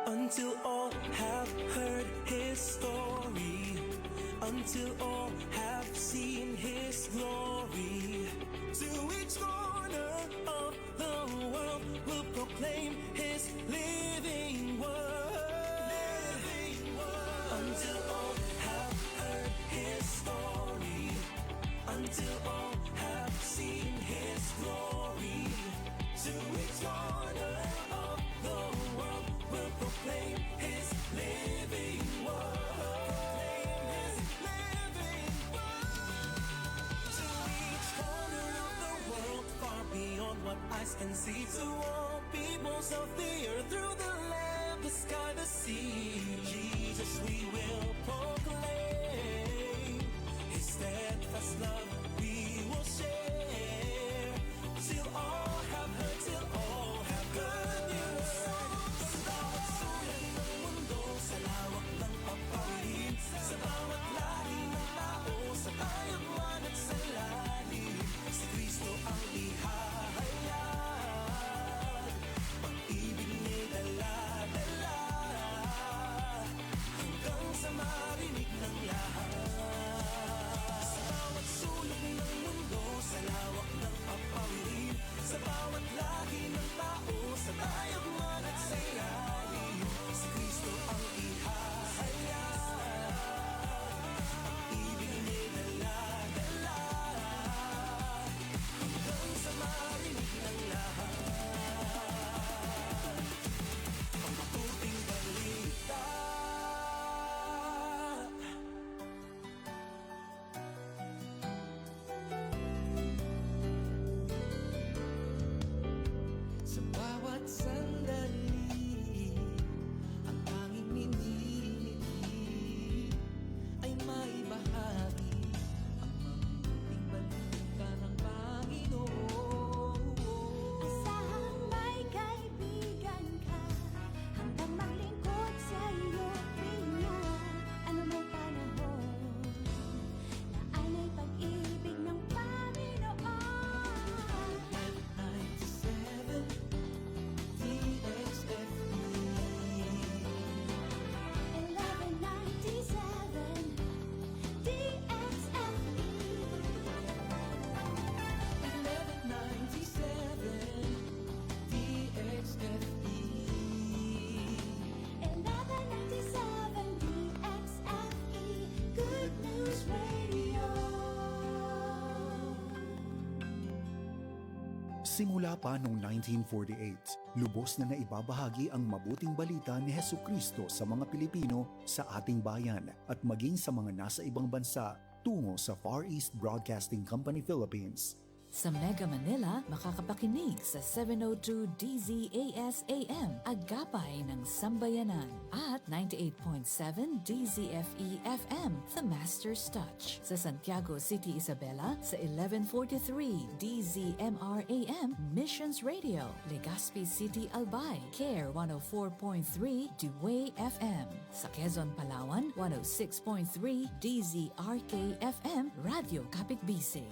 until all have heard his story, until all have seen his glory. To each corner of the world will proclaim his living word, until all have heard his story, until all have seen his glory. To each corner of the world will proclaim his living word. To each corner of the world, far beyond what eyes can see, to all peoples of the earth, through the land, the sky, the sea, Jesus we will proclaim. His steadfast love we will share, till all have heard, till all have good news. Sa bawat sulok ng mundo, sa lawak ng papalit, sa bawat lahi ng tao, sa tayagman at sa lalim, si Kristo ang ihahayag, pag-ibig ni'y dala-dala, hanggang sa marinig ng lahat. Sa bawat sulok ng mundo, sa lawak ng papalit, sa bawat lahi ng tao, sa tayagman at sa lalim, si Kristo ang ihahayag, pag-ibig ni'y dala-dala, hanggang sa marinig ng lahat. Ang mabuting balita. Sa bawat sandali, ang tanging minili ay maibahagi ang mabuting balita ng Panginoon. Asahang may kaibigan ka, hanggang maglingkod sa iyong pinya. Ano may panahon na anay pag-ibig ng Panginoon. 97 DXFE 1197 DXFE 1197 DXFE 1197 DXFE Good News Radio. Simula pa noong 1948, lubos na naibabahagi ang mabuting balita ni Hesukristo sa mga Pilipino sa ating bayan at maging sa mga nasa ibang bansa tungo sa Far East Broadcasting Company Philippines. Sa Mega Manila, makakapakinig sa 702 DZAS AM, Agapay ng Sambayanan, at 98.7 DZFE FM, The Master's Touch. Sa Santiago City, Isabela, sa 1143 DZMR AM, Missions Radio. Legazpi City, Albay, CARE 104.3 Dewey FM. Sa Quezon, Palawan, 106.3 DZRK FM, Radio Kapitbise.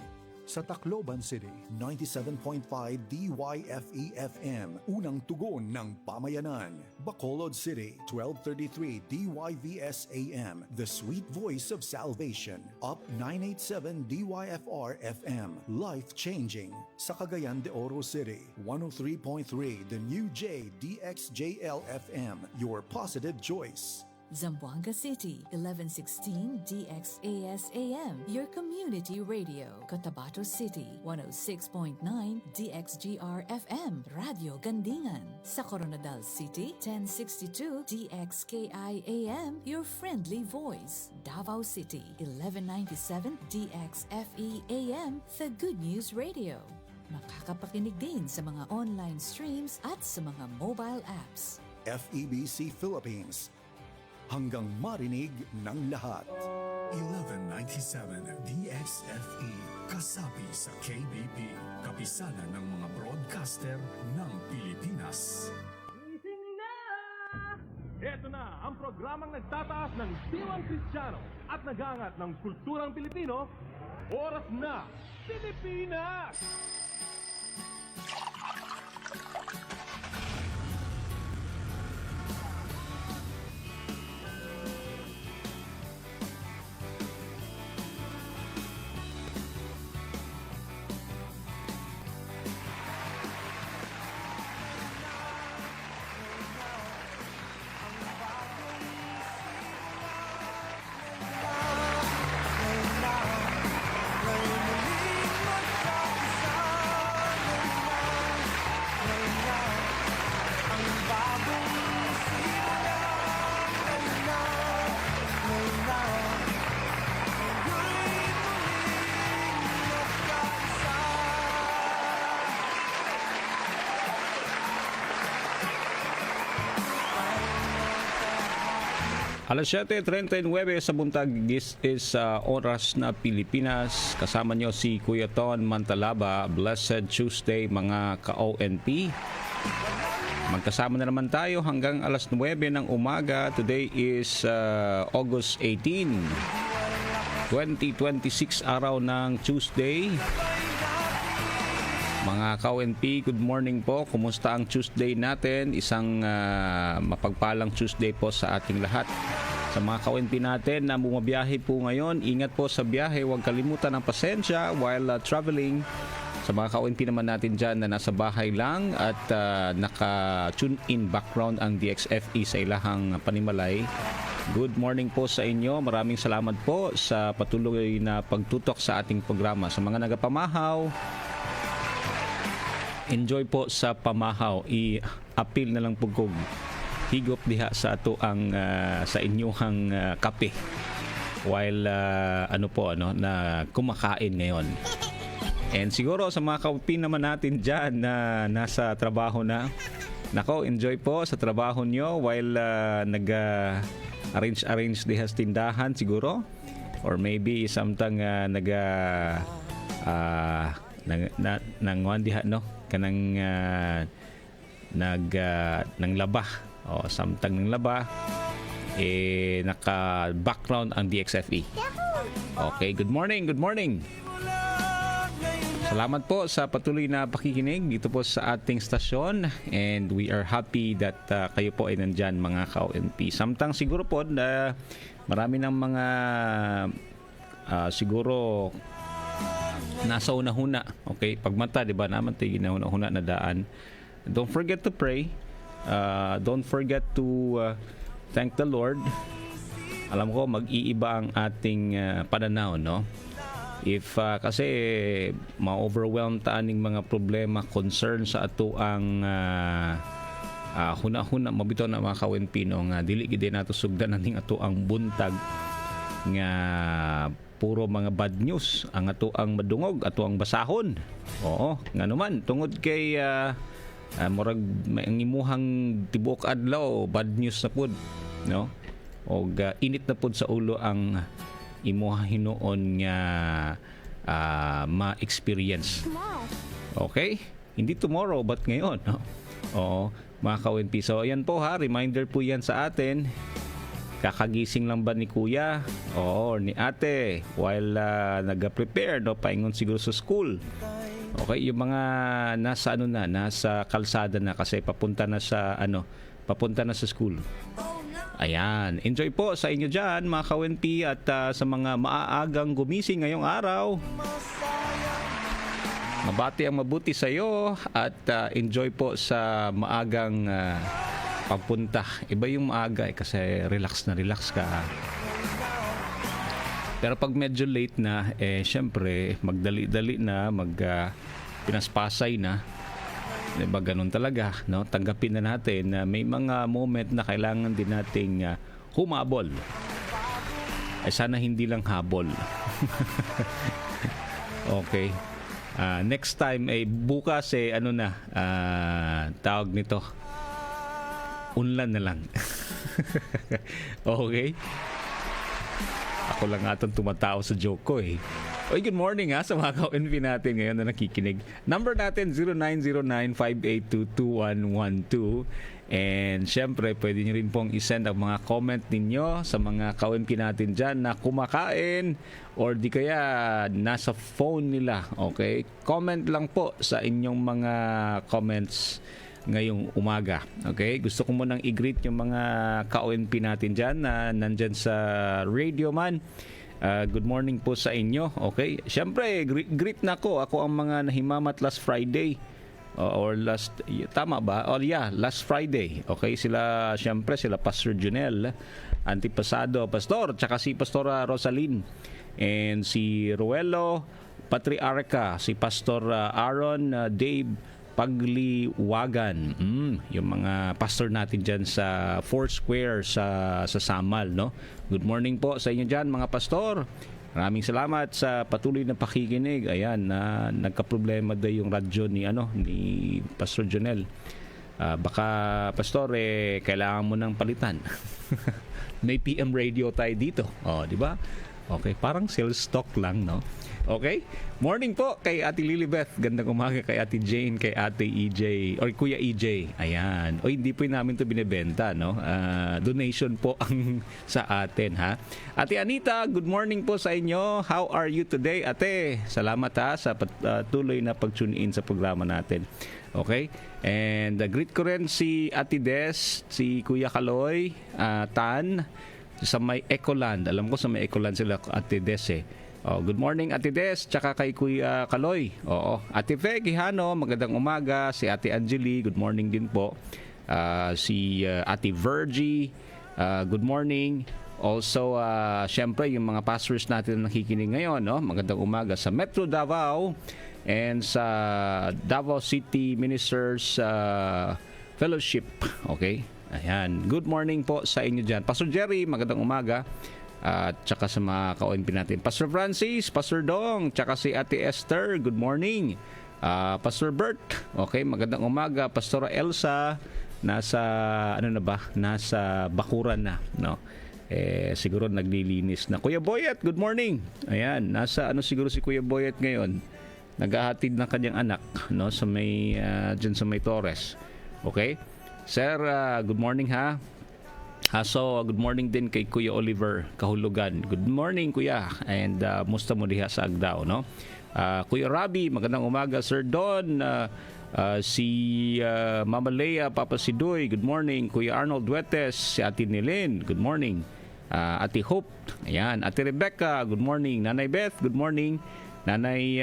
Sa Tacloban City, 97.5 DYFE-FM, unang tugon ng pamayanan. Bacolod City, 1233 DYVS-AM, the sweet voice of salvation. Up 987 DYFR-FM, life-changing. Sa Cagayan de Oro City, 103.3 The New J DXJL-FM, your positive choice. Zamboanga City, 1116 DXAS-AM, your community radio. Cotabato City, 106.9 DXGR-FM, Radio Gandingan. Sa Coronadal City, 1062 DXKI-AM, your friendly voice. Davao City, 1197 DXFE-AM, the Good News Radio. Makakapakinig din sa mga online streams at sa mga mobile apps. FEBC Philippines, hanggang marinig ng lahat. 1197 DXFE, kasapi sa KBP, kapisanan ng mga broadcaster ng Pilipinas. Gising na! Ito na ang programang nagtataas ng diwang Kristiyano at nagangat ng kulturang Pilipino. Oras na, Pilipinas! Alas 7:39 sa buntag, this is Oras na Pilipinas. Kasama nyo si Kuya Ton Mantalaba. Blessed Tuesday mga ka-ONP. Magkasama na naman tayo hanggang alas 9 ng umaga. Today is August 18, 2026, araw ng Tuesday. Mga ka-ONP, good morning po. Kumusta ang Tuesday natin? Isang mapagpalang Tuesday po sa ating lahat. Sa mga ka-ONP natin na bumabiyahe po ngayon, ingat po sa biyahe. Huwag kalimutan ng pasensya while traveling. Sa mga ka-ONP naman natin dyan na nasa bahay lang at naka-tune in background ang DXFE sa ilahang panimalay. Good morning po sa inyo. Maraming salamat po sa patuloy na pagtutok sa ating programa. Sa mga nagapamahaw, enjoy po sa pamahaw. I-appeal na lang pugkog. Higop diha sa ato ang sa inyong kape while na kumakain ngayon. And siguro sa mga kaupin naman natin dyan na nasa trabaho na, nako, enjoy po sa trabaho nyo while nag-arrange diha sa tindahan siguro, or maybe samtang nangwan diha no kanang nang laba o samtang ng laba naka background ang DXFE. Okay, good morning. Salamat po sa patuloy na pakikinig dito po sa ating stasyon, and we are happy that kayo po ay nandyan mga ka-ONP. Samtang siguro po na marami ng mga siguro nasa una-huna. Okay, pagmata, di ba naman tayo ginahuna-huna na daan. Don't forget to pray. Don't forget to thank the Lord. Alam ko mag-iiba ang ating pananaw, no? If kasi ma-overwhelm taaning mga problema, concern sa ato ang huna-huna mabitaw na mga ka-ONP no, nga dili gid nato sugdan ning ato ang buntag nga puro mga bad news ang ato ang madungog, ato ang basahon. Oo, nga naman tungod kay murag ang imuhang tibuok adlaw bad news na pud, no? Og init na pud sa ulo ang imuha hinuon nga ma-experience. Okay? Hindi tomorrow but ngayon, no? Oo, mga ka-ONP. So ayan po ha, reminder po yan sa atin. Kakagising lang ba ni kuya o ni ate while nag-prepare, no, paingon siguro sa school? Okay, yung mga nasa nasa kalsada na kasi papunta na sa school. Ayan, enjoy po sa inyo dyan mga ka-ONP, at sa mga maaagang gumising ngayong araw, mabati ang mabuti sa iyo at enjoy po sa maagang pagpunta. Iba yung maaga kasi relax ka. Pero pag medyo late na, syempre magdali-dali na, pinaspasay na. Diba ganun talaga, no? Tanggapin na natin na may mga moment na kailangan din nating humabol. Ay sana hindi lang habol. Okay. Next time bukas tawag nito, unlan na lang. Okay? Ako lang atong tumatao sa joke ko eh. Oy, good morning sa mga ka-ONP natin ngayon na nakikinig. Number natin 0909-582-2112. And syempre, pwede nyo rin pong isend ang mga comment ninyo sa mga ka-ONP natin dyan na kumakain or di kaya nasa phone nila. Okay? Comment lang po sa inyong mga comments ngayong umaga. Okay? Gusto ko munang i-greet yung mga ka-ONP natin dyan na nandyan sa radio man. Good morning po sa inyo. Okay? Siyempre, greet na ko. Ako ang mga nahimamat last Friday. Or last, tama ba? Last Friday. Okay? Sila Pastor Junel, Antipasado, Pastor, tsaka si Pastora Rosalyn. And si Ruelo Patriarca, si Pastor Aaron Dave Pagliwagan. Yung mga pastor natin dyan sa Foursquare sa Samal, no? Good morning po sa inyo dyan mga pastor. Maraming salamat sa patuloy na pakikinig. Ayan, nagka-problema daw yung radyo ni Pastor Jonel. Baka pastor kailangan mo nang palitan. May PM radio tayo dito. Oh, di ba? Okay, parang sales stock lang, no? Okay? Morning po kay Ate Lilibeth. Gandang umaga kay Ate Jane, kay Ate EJ, or Kuya EJ. Ayan. O, hindi po namin to binebenta, no? Donation po ang sa atin, ha? Ate Anita, good morning po sa inyo. How are you today, ate? Salamat, ha, sa tuloy na pag-tune in sa programa natin. Okay? And greet ko rin si Ate Des, si Kuya Kaloy, Tan, sa may Ecoland. Alam ko sa may Ecoland sila, Ate Des eh. Oh, good morning Ate Des, tsaka kay Kuya Kaloy. Oo. Ate Fe Gihano, magandang umaga. Si Ate Angeli, good morning din po. Si Ate Virgie, good morning. Also, syempre yung mga pastors natin na nakikinig ngayon, no? Magandang umaga sa Metro Davao and sa Davao City Ministers Fellowship. Okay? Ayan. Good morning po sa inyo dyan. Pastor Jerry, magandang umaga. At tsaka sa mga ka-ONP natin. Pastor Francis, Pastor Dong, tsaka si Ate Esther, good morning. Pastor Bert, okay, magandang umaga. Pastora Elsa, nasa, nasa bakuran na, no? Siguro naglilinis na. Kuya Boyet, good morning. Ayan, nasa siguro si Kuya Boyet ngayon. Naghahatid ng kanyang anak, no? Sa may, dyan sa may Torres. Okay? Sir, good morning ha. So, good morning din kay Kuya Oliver Kahulugan. Good morning, Kuya. And musta mo diha sa Agdao, no? Kuya Rabi, magandang umaga. Sir Don, si Mama Leia, Papa Sidoy, good morning. Kuya Arnold Duetes, si Ate Nilin, good morning. Ate Hope, ayan. Ate Rebecca, good morning. Nanay Beth, good morning. Nanay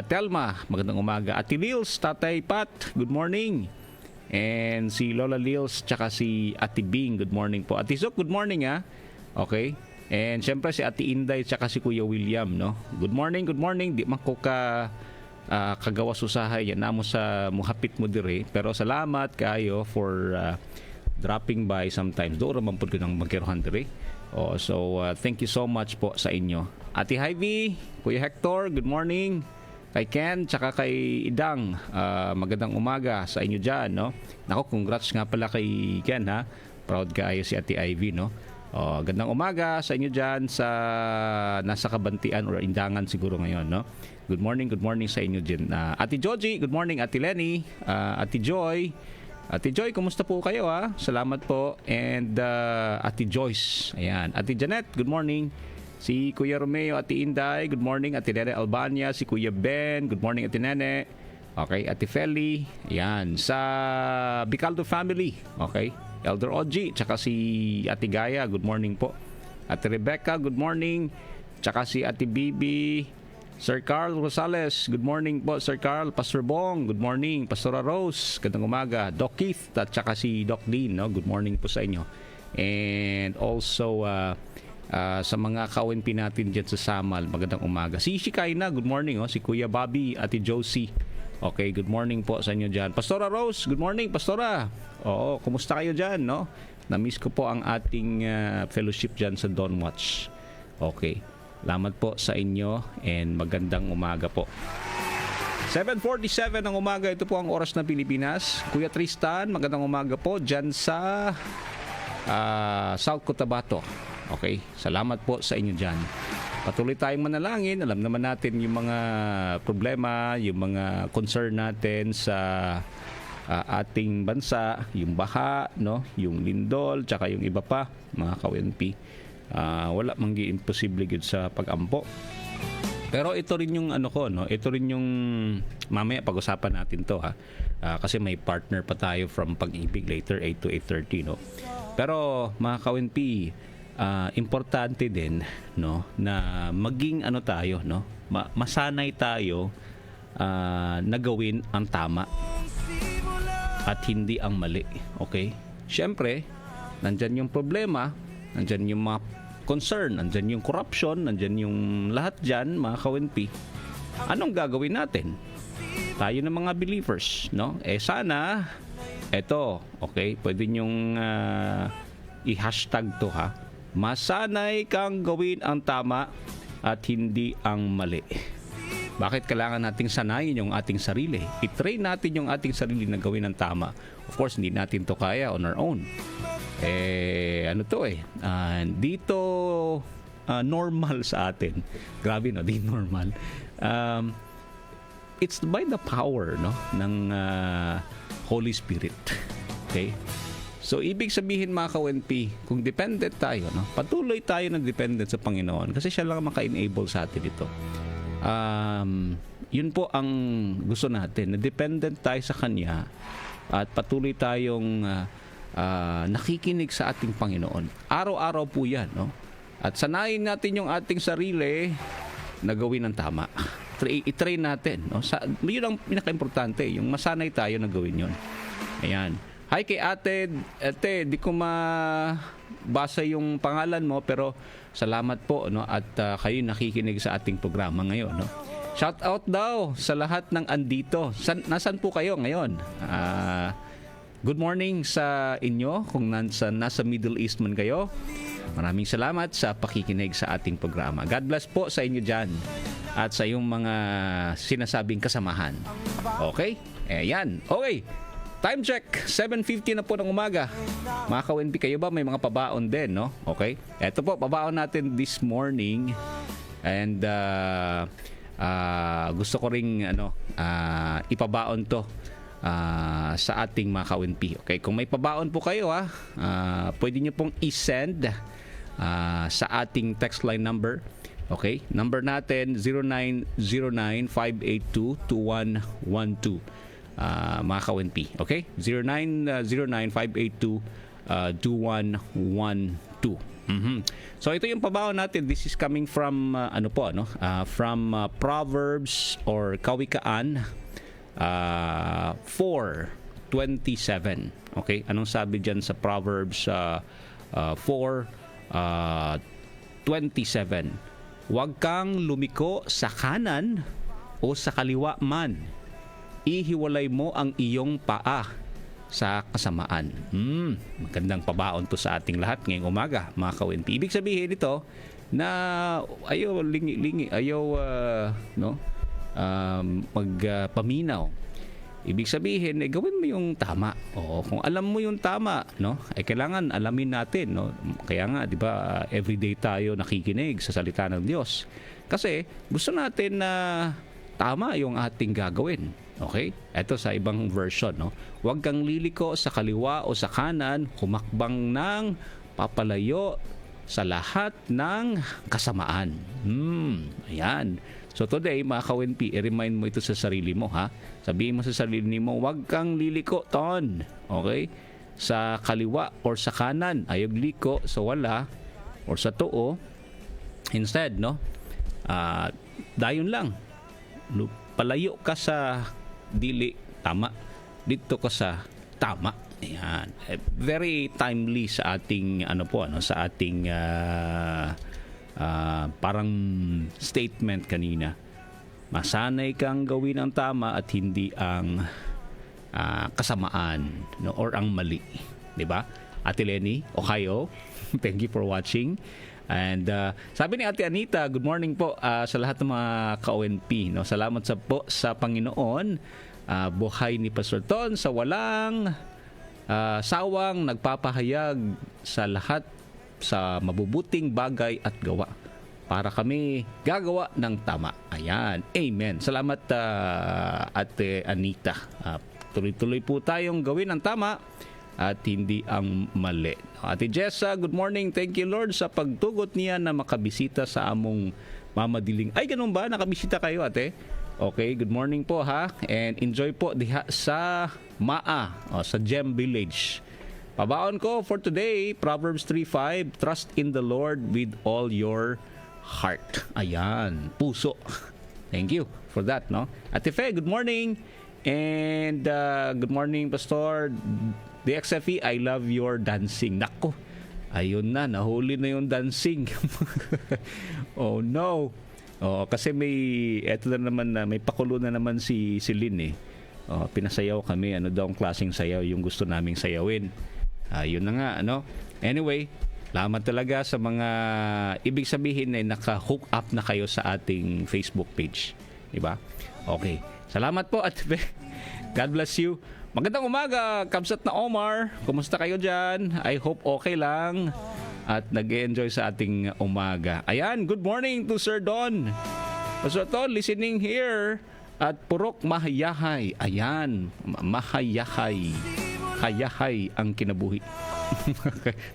Telma, magandang umaga. Ate Lils, Tatay Pat, good morning. And si Lola Lils, tsaka si Ate Bing, good morning po. Ate Sok, good morning ha. Okay. And syempre si Ate Inday, tsaka si Kuya William, no? Good morning, good morning. Di man ko kagawas usahay yan namo sa muhapit mo dire. Pero salamat kayo for dropping by sometimes. Doon naman po ko ng magkirohan dire. So thank you so much po sa inyo. Ate Hyvie, Kuya Hector, good morning. Kay Ken, tsaka kay Idang, magandang umaga sa inyo dyan, no? Nako, congrats nga pala kay Ken, ha? Proud kayo si Ate Ivy, no? Gandang umaga sa inyo dyan sa nasa Kabantian or Indangan siguro ngayon, no? Good morning sa inyo dyan. Ate Joji, good morning. Ate Lenny, Ate Joy. Ate Joy, kumusta po kayo, ha? Salamat po. And Ate Joyce, ayan. Ate Janet, good morning. Si Kuya Romeo, Ate Inday, good morning. Ate Nene Albania, si Kuya Ben, good morning Ate Nene. Okay, Ate Feli, yan. Sa Bicaldo family, okay. Elder Oji, tsaka si Ate Gaya, good morning po. Ate Rebecca, good morning. Tsaka si Ate Bibi. Sir Carl Rosales, good morning po Sir Carl. Pastor Bong, good morning. Pastora Rose, gandang umaga. Doc Keith, at tsaka si Doc Dean, no? Good morning po sa inyo. And also, sa mga ka-ONP natin dyan sa Samal, magandang umaga. Si Shikaina, good morning. Si Kuya Bobby, Ate Josie. Okay, good morning po sa inyo dyan. Pastora Rose, good morning, Pastora. Oo, kumusta kayo dyan, no? Na-miss ko po ang ating fellowship dyan sa Dawn Watch. Okay, salamat po sa inyo and magandang umaga po. 7:47 ng umaga, ito po ang oras ng Pilipinas. Kuya Tristan, magandang umaga po dyan sa South Cotabato. Okay, salamat po sa inyo dyan. Patuloy tayong manalangin. Alam naman natin yung mga problema, yung mga concern natin sa ating bansa, yung baha, no, yung lindol, tsaka yung iba pa, mga ka-ONP. Wala manggi imposible gud sa pag-ampo. Pero ito rin yung no, ito rin yung mamaya pag-usapan natin to ha. Kasi may partner pa tayo from Pag-ibig later 8 to 8:30, no. Pero mga ka-ONP, importante din, no, na maging tayo, no, masanay tayo na gawin ang tama at hindi ang mali. Okay? Siyempre, nandyan yung problema, nandyan yung mga concern, nandyan yung corruption, nandyan yung lahat dyan, mga ka-ONP. Anong gagawin natin? Tayo ng mga believers, no? Sana, eto, okay, pwede nyong i-hashtag to ha. Masanay kang gawin ang tama at hindi ang mali. Bakit kailangan nating sanayin yung ating sarili? I-train natin yung ating sarili na gawin ang tama. Of course, hindi natin to kaya on our own. ano to dito normal sa atin. Grabe no, di normal. It's by the power no ng Holy Spirit. Okay? So ibig sabihin mga ka-ONP, kung dependent tayo, no, patuloy tayo na dependent sa Panginoon kasi siya lang maka-enable sa atin ito. Yun po ang gusto natin, na dependent tayo sa Kanya at patuloy tayong nakikinig sa ating Panginoon. Araw-araw po yan, no? At sanayin natin yung ating sarili na gawin ng tama. I-train natin, no? Yun ang pinaka-importante, yung masanay tayo na gawin yun. Ayan. Hi kay ate. Ate, di ko mabasa yung pangalan mo pero salamat po, no? At kayo nakikinig sa ating programa ngayon, no? Shout out daw sa lahat ng andito. Nasaan po kayo ngayon? Good morning sa inyo kung nasa Middle East man kayo. Maraming salamat sa pakikinig sa ating programa. God bless po sa inyo dyan at sa iyong mga sinasabing kasamahan. Okay? Ayan. Okay. Time check. 7:50 na po ng umaga. Mga ka-ONP, kayo ba may mga pabaon din, no? Okay? Ito po, pabaon natin this morning. And gusto ko ring ipabaon to sa ating mga ka-ONP. Okay? Kung may pabaon po kayo, pwede nyo pong i-send sa ating text line number. Okay? Number natin 0909-582-2112. Mga ka-ONP. Okay? 0909-582-2112. So ito yung pabaon natin. This is coming from from Proverbs or Kawikaan 4:27. Okay? Anong sabi diyan sa Proverbs 4:27? Huwag kang lumiko sa kanan o sa kaliwa man. Ihiwalay mo ang iyong paa sa kasamaan. Magandang pabaon to sa ating lahat ngayong umaga, mga ka-ONP. Ibig sabihin ito na ayaw lingi-lingi, ayaw magpaminaw. Ibig sabihin, gawin mo yung tama. Oo, kung alam mo yung tama, no, kailangan alamin natin, no. Kaya nga, 'di ba, everyday tayo nakikinig sa salita ng Diyos. Kasi gusto natin na tama yung ating gagawin. Okay? Ito sa ibang version, no. Huwag kang liliko sa kaliwa o sa kanan, humakbang ng papalayo sa lahat ng kasamaan. Ayan. So today, mga ka-ONP, i-remind mo ito sa sarili mo, ha? Sabihin mo sa sarili mo, huwag kang liliko, ton. Okay? Sa kaliwa or sa kanan, ayog liko sa wala or sa tuo. Instead, no? Dayon lang. Palayo ka sa dili, tama. Dito ka sa tama. Ayan. Very timely sa ating, sa ating parang statement kanina. Masanay kang gawin ang tama at hindi ang kasamaan, no, or ang mali, 'di ba? Ate Lenny, Ohio. Thank you for watching. And sabi ni Ate Anita, good morning po sa lahat ng mga ka-ONP, no. Salamat po sa Panginoon. Buhay ni Pastor Ton sa walang sawang nagpapahayag sa lahat sa mabubuting bagay at gawa para kami gagawa ng tama. Ayan. Amen. Salamat Ate Anita. Tuloy-tuloy po tayong gawin ang tama at hindi ang mali. Ate Jessa, good morning. Thank you Lord sa pagtugot niya na makabisita sa among mamadiling. Ay, ganun ba? Nakabisita kayo, ate? Okay, good morning po, ha? And enjoy po diha sa Maa, sa Gem Village. Pabaon ko for today, Proverbs 3:5, trust in the Lord with all your heart. Ayan, puso. Thank you for that, no? Ate Fe, good morning. And good morning, Pastor. DXFE, I love your dancing. Nako, ayun na, nahuli na yung dancing. Oh no. Oh, kasi eto na naman na may pakulo na naman si Lynn eh. Oh, pinasayaw kami, ano daw ang klaseng sayaw yung gusto naming sayawin. Yun na nga, ano. Anyway, salamat talaga sa mga ibig sabihin na naka-hook up na kayo sa ating Facebook page. Diba? Okay. Salamat po at God bless you. Magandang umaga, Kabsat na Omar. Kumusta kayo dyan? I hope okay lang at nag-enjoy sa ating umaga. Ayan, good morning to Sir Don. Sir Don, listening here at Purok Mahayahay. Ayan, Mahayahay. Hayahay ang kinabuhi.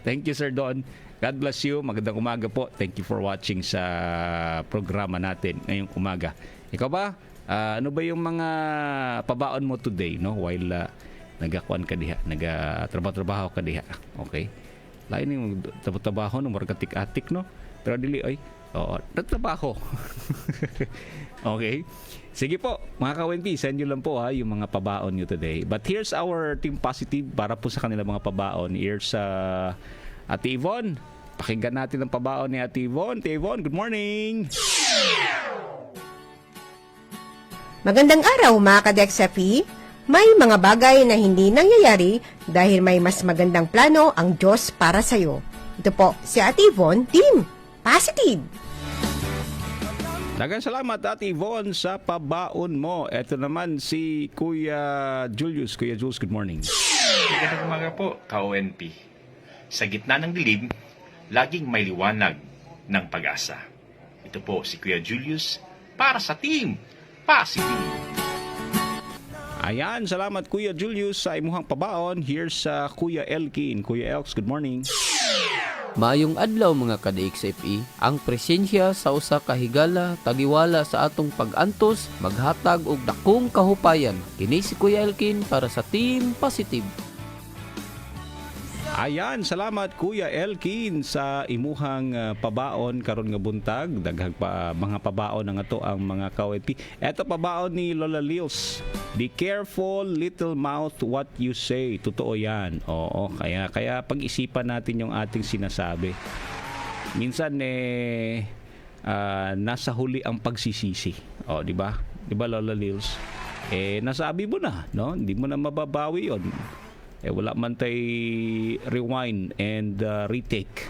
Thank you, Sir Don. God bless you. Magandang umaga po. Thank you for watching sa programa natin ngayong umaga. Ikaw ba? Ano ba yung mga pabaon mo today, no? While nagakuan ka diha, nagatrabaho ka diha. Okay? Lain yung trabaho no, margatik-atik, no? Pero dili ay, nagtrabaho. Okay? Sige po, mga ka-WNP, send nyo lang po yung mga pabaon nyo today. But here's our Team Positive para po sa kanila mga pabaon. Here's Ate Yvonne. Pakinggan natin ang pabaon ni Ate Yvonne. Ate Yvonne, good morning! Magandang araw mga ka-DXFE. May mga bagay na hindi nangyayari dahil may mas magandang plano ang Diyos para sa'yo. Ito po si Ate Yvonne, Team Positive. Dagang salamat Ate Yvonne sa pabaon mo. Ito naman si Kuya Julius. Kuya Jules, good morning. Magandang umaga po, ka-ONP. Sa gitna ng dilim, laging may liwanag ng pag-asa. Ito po si Kuya Julius para sa Team Positive. Ayan, salamat Kuya Julius sa imuhang pabaon. Here's Kuya Elkin. Kuya Elks, good morning. Maayong adlaw mga ka-DXFE, ang presensya sa usa ka higala tagiwala sa atong pag-antos maghatag og dakong kahupayan. Kini si Kuya Elkin para sa Team Positive. Ayan, salamat Kuya Elkin sa imuhang pabaon karon nga buntag. Daghang mga pabaon na nga to ang mga ka-ONP. Eto pabaon ni Lola Lils. Be careful, little mouth, what you say. Totoo yan. Oo, kaya pag-isipan natin yung ating sinasabi. Minsan nasa huli ang pagsisisi. O, di ba? Di ba Lola Lils? Nasabi mo na, no? Hindi mo na mababawi yon. Wala man tay rewind and retake.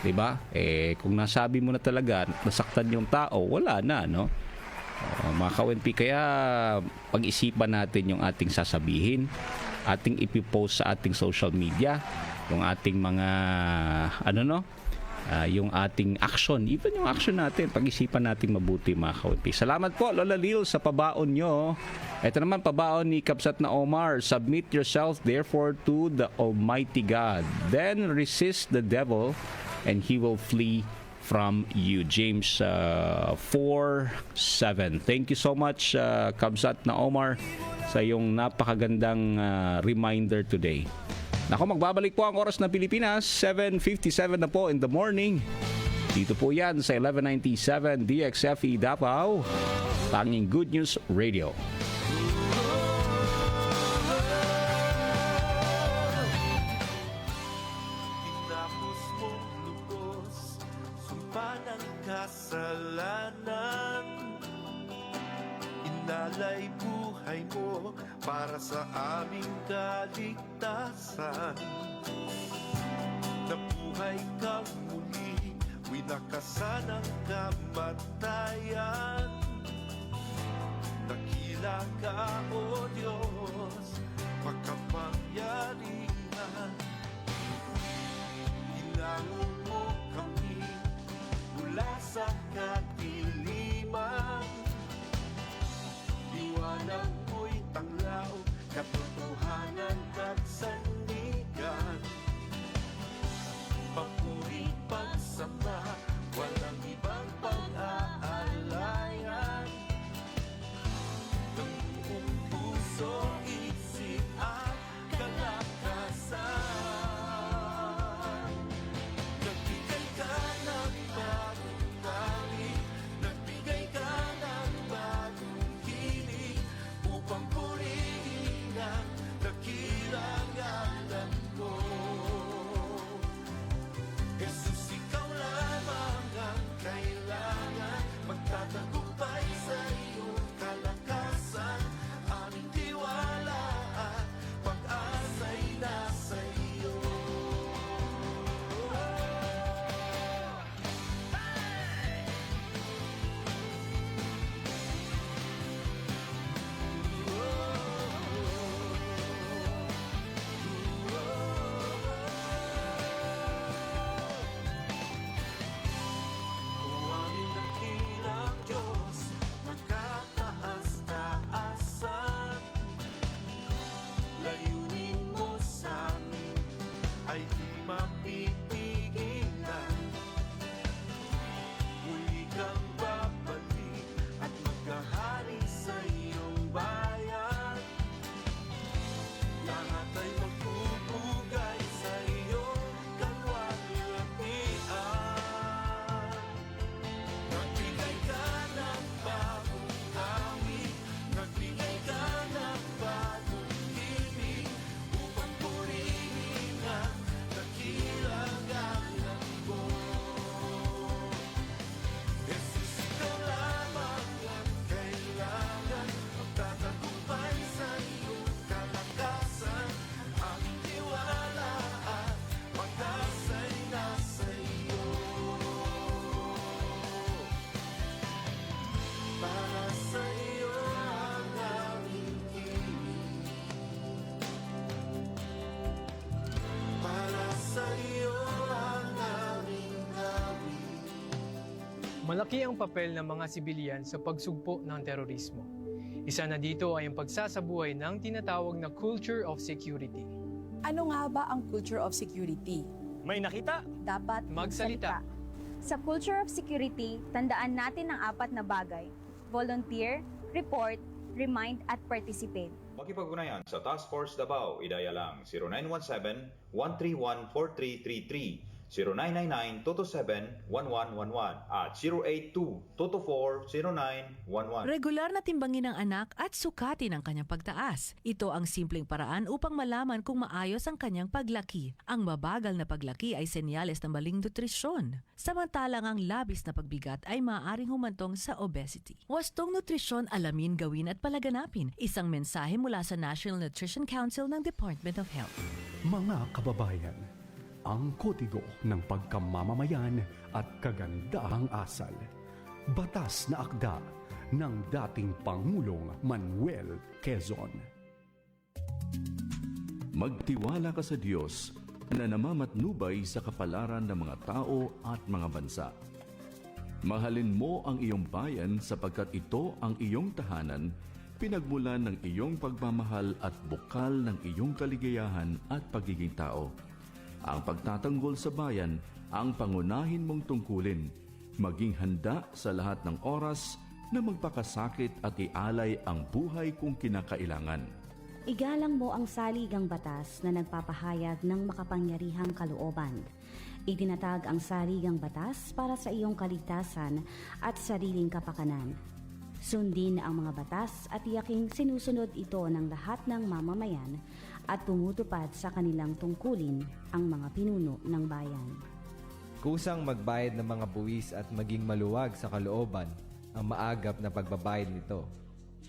'Di ba? Kung nasabi mo na talaga, nasaktan yung tao, wala na, no? Mga ka-ONP, kaya pag-isipan natin yung ating sasabihin, ating ipipost sa ating social media, yung ating mga yung ating action, even yung action natin, pag-isipan natin mabuti mga ka-ONP. Salamat po Lola Lil sa pabaon nyo. Ito naman pabaon ni Kabsat na Omar. Submit yourself therefore to the Almighty God. Then resist the devil and he will flee from you. James 4:7. Thank you so much Kabsat na Omar sa iyong napakagandang reminder today. Nako, magbabalik po ang oras ng Pilipinas, 7:57 na po in the morning. Dito po yan sa 1197 DXFE Davao, tanging Good News Radio. Tinapos mong lubos, sumpa ng kasalanan. Inalay buhay mo para sa aming kaligtasan. Nabuhay kang muli, winakasan ang kamatayan. Dakila ka, O Diyos, makapangyarihan. Hinangon mo kami mula sa kadiliman. Liwanag mo'y tanglaw, katotohanan at sandigan. Papuri, pagsama, walang ibang pag-aalayan. Ng buong puso, isip at kalakasan. Nagbigay ka ng bagong tali, nagbigay ka ng bagong hilig, upang purihin ang Malaki ang papel ng mga sibilyan sa pagsugpo ng terorismo. Isa na dito ay ang pagsasabuhay ng tinatawag na culture of security. Ano nga ba ang culture of security? May nakita? Dapat Magsalita. Sa culture of security, tandaan natin ang 4 na bagay: volunteer, report, remind at participate. Makipag-ugnayan sa Task Force Davao, idaya lang 0917-131-4333, 0999-227-1111 at 082-224-0911. Regular na timbangin ng anak at sukatin ang kanyang pagtaas. Ito ang simpleng paraan upang malaman kung maayos ang kanyang paglaki. Ang mabagal na paglaki ay senyales ng maling nutrisyon. Samantalang ang labis na pagbigat ay maaaring humantong sa obesity. Wastong nutrisyon, alamin, gawin at palaganapin. Isang mensahe mula sa National Nutrition Council ng Department of Health. Mga kababayan, ang kodigo ng pagkamamamayan at kagandahang asal. Batas na akda ng dating Pangulong Manuel Quezon. Magtiwala ka sa Diyos na namamatnubay sa kapalaran ng mga tao at mga bansa. Mahalin mo ang iyong bayan sapagkat ito ang iyong tahanan, pinagmulan ng iyong pagmamahal at bukal ng iyong kaligayahan at pagiging tao. Ang pagtatanggol sa bayan ang pangunahin mong tungkulin. Maging handa sa lahat ng oras na magpakasakit at ialay ang buhay kung kinakailangan. Igalang mo ang saligang batas na nagpapahayag ng makapangyarihang kalooban. Itinatag ang saligang batas para sa iyong kaligtasan at sariling kapakanan. Sundin ang mga batas at tiyaking sinusunod ito ng lahat ng mamamayan at tumutupad sa kanilang tungkulin ang mga pinuno ng bayan. Kusang magbayad ng mga buwis at maging maluwag sa kalooban ang maagap na pagbabayad nito.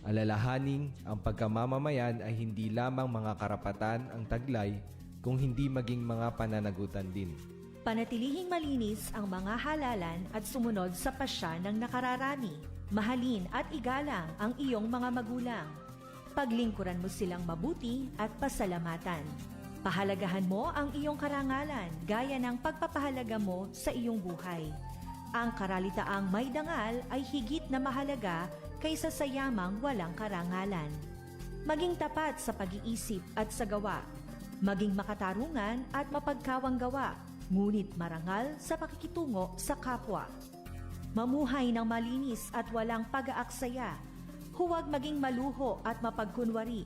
Alalahaning ang pagkamamamayan ay hindi lamang mga karapatan ang taglay kung hindi maging mga pananagutan din. Panatilihing malinis ang mga halalan at sumunod sa pasya ng nakararami. Mahalin at igalang ang iyong mga magulang. Paglingkuran mo silang mabuti at pasalamatan. Pahalagahan mo ang iyong karangalan gaya ng pagpapahalaga mo sa iyong buhay. Ang karalitaang may dangal ay higit na mahalaga kaysa sa yamang walang karangalan. Maging tapat sa pag-iisip at sa gawa. Maging makatarungan at mapagkawang gawa, ngunit marangal sa pakikitungo sa kapwa. Mamuhay ng malinis at walang pag-aaksaya. Huwag maging maluho at mapagkunwari.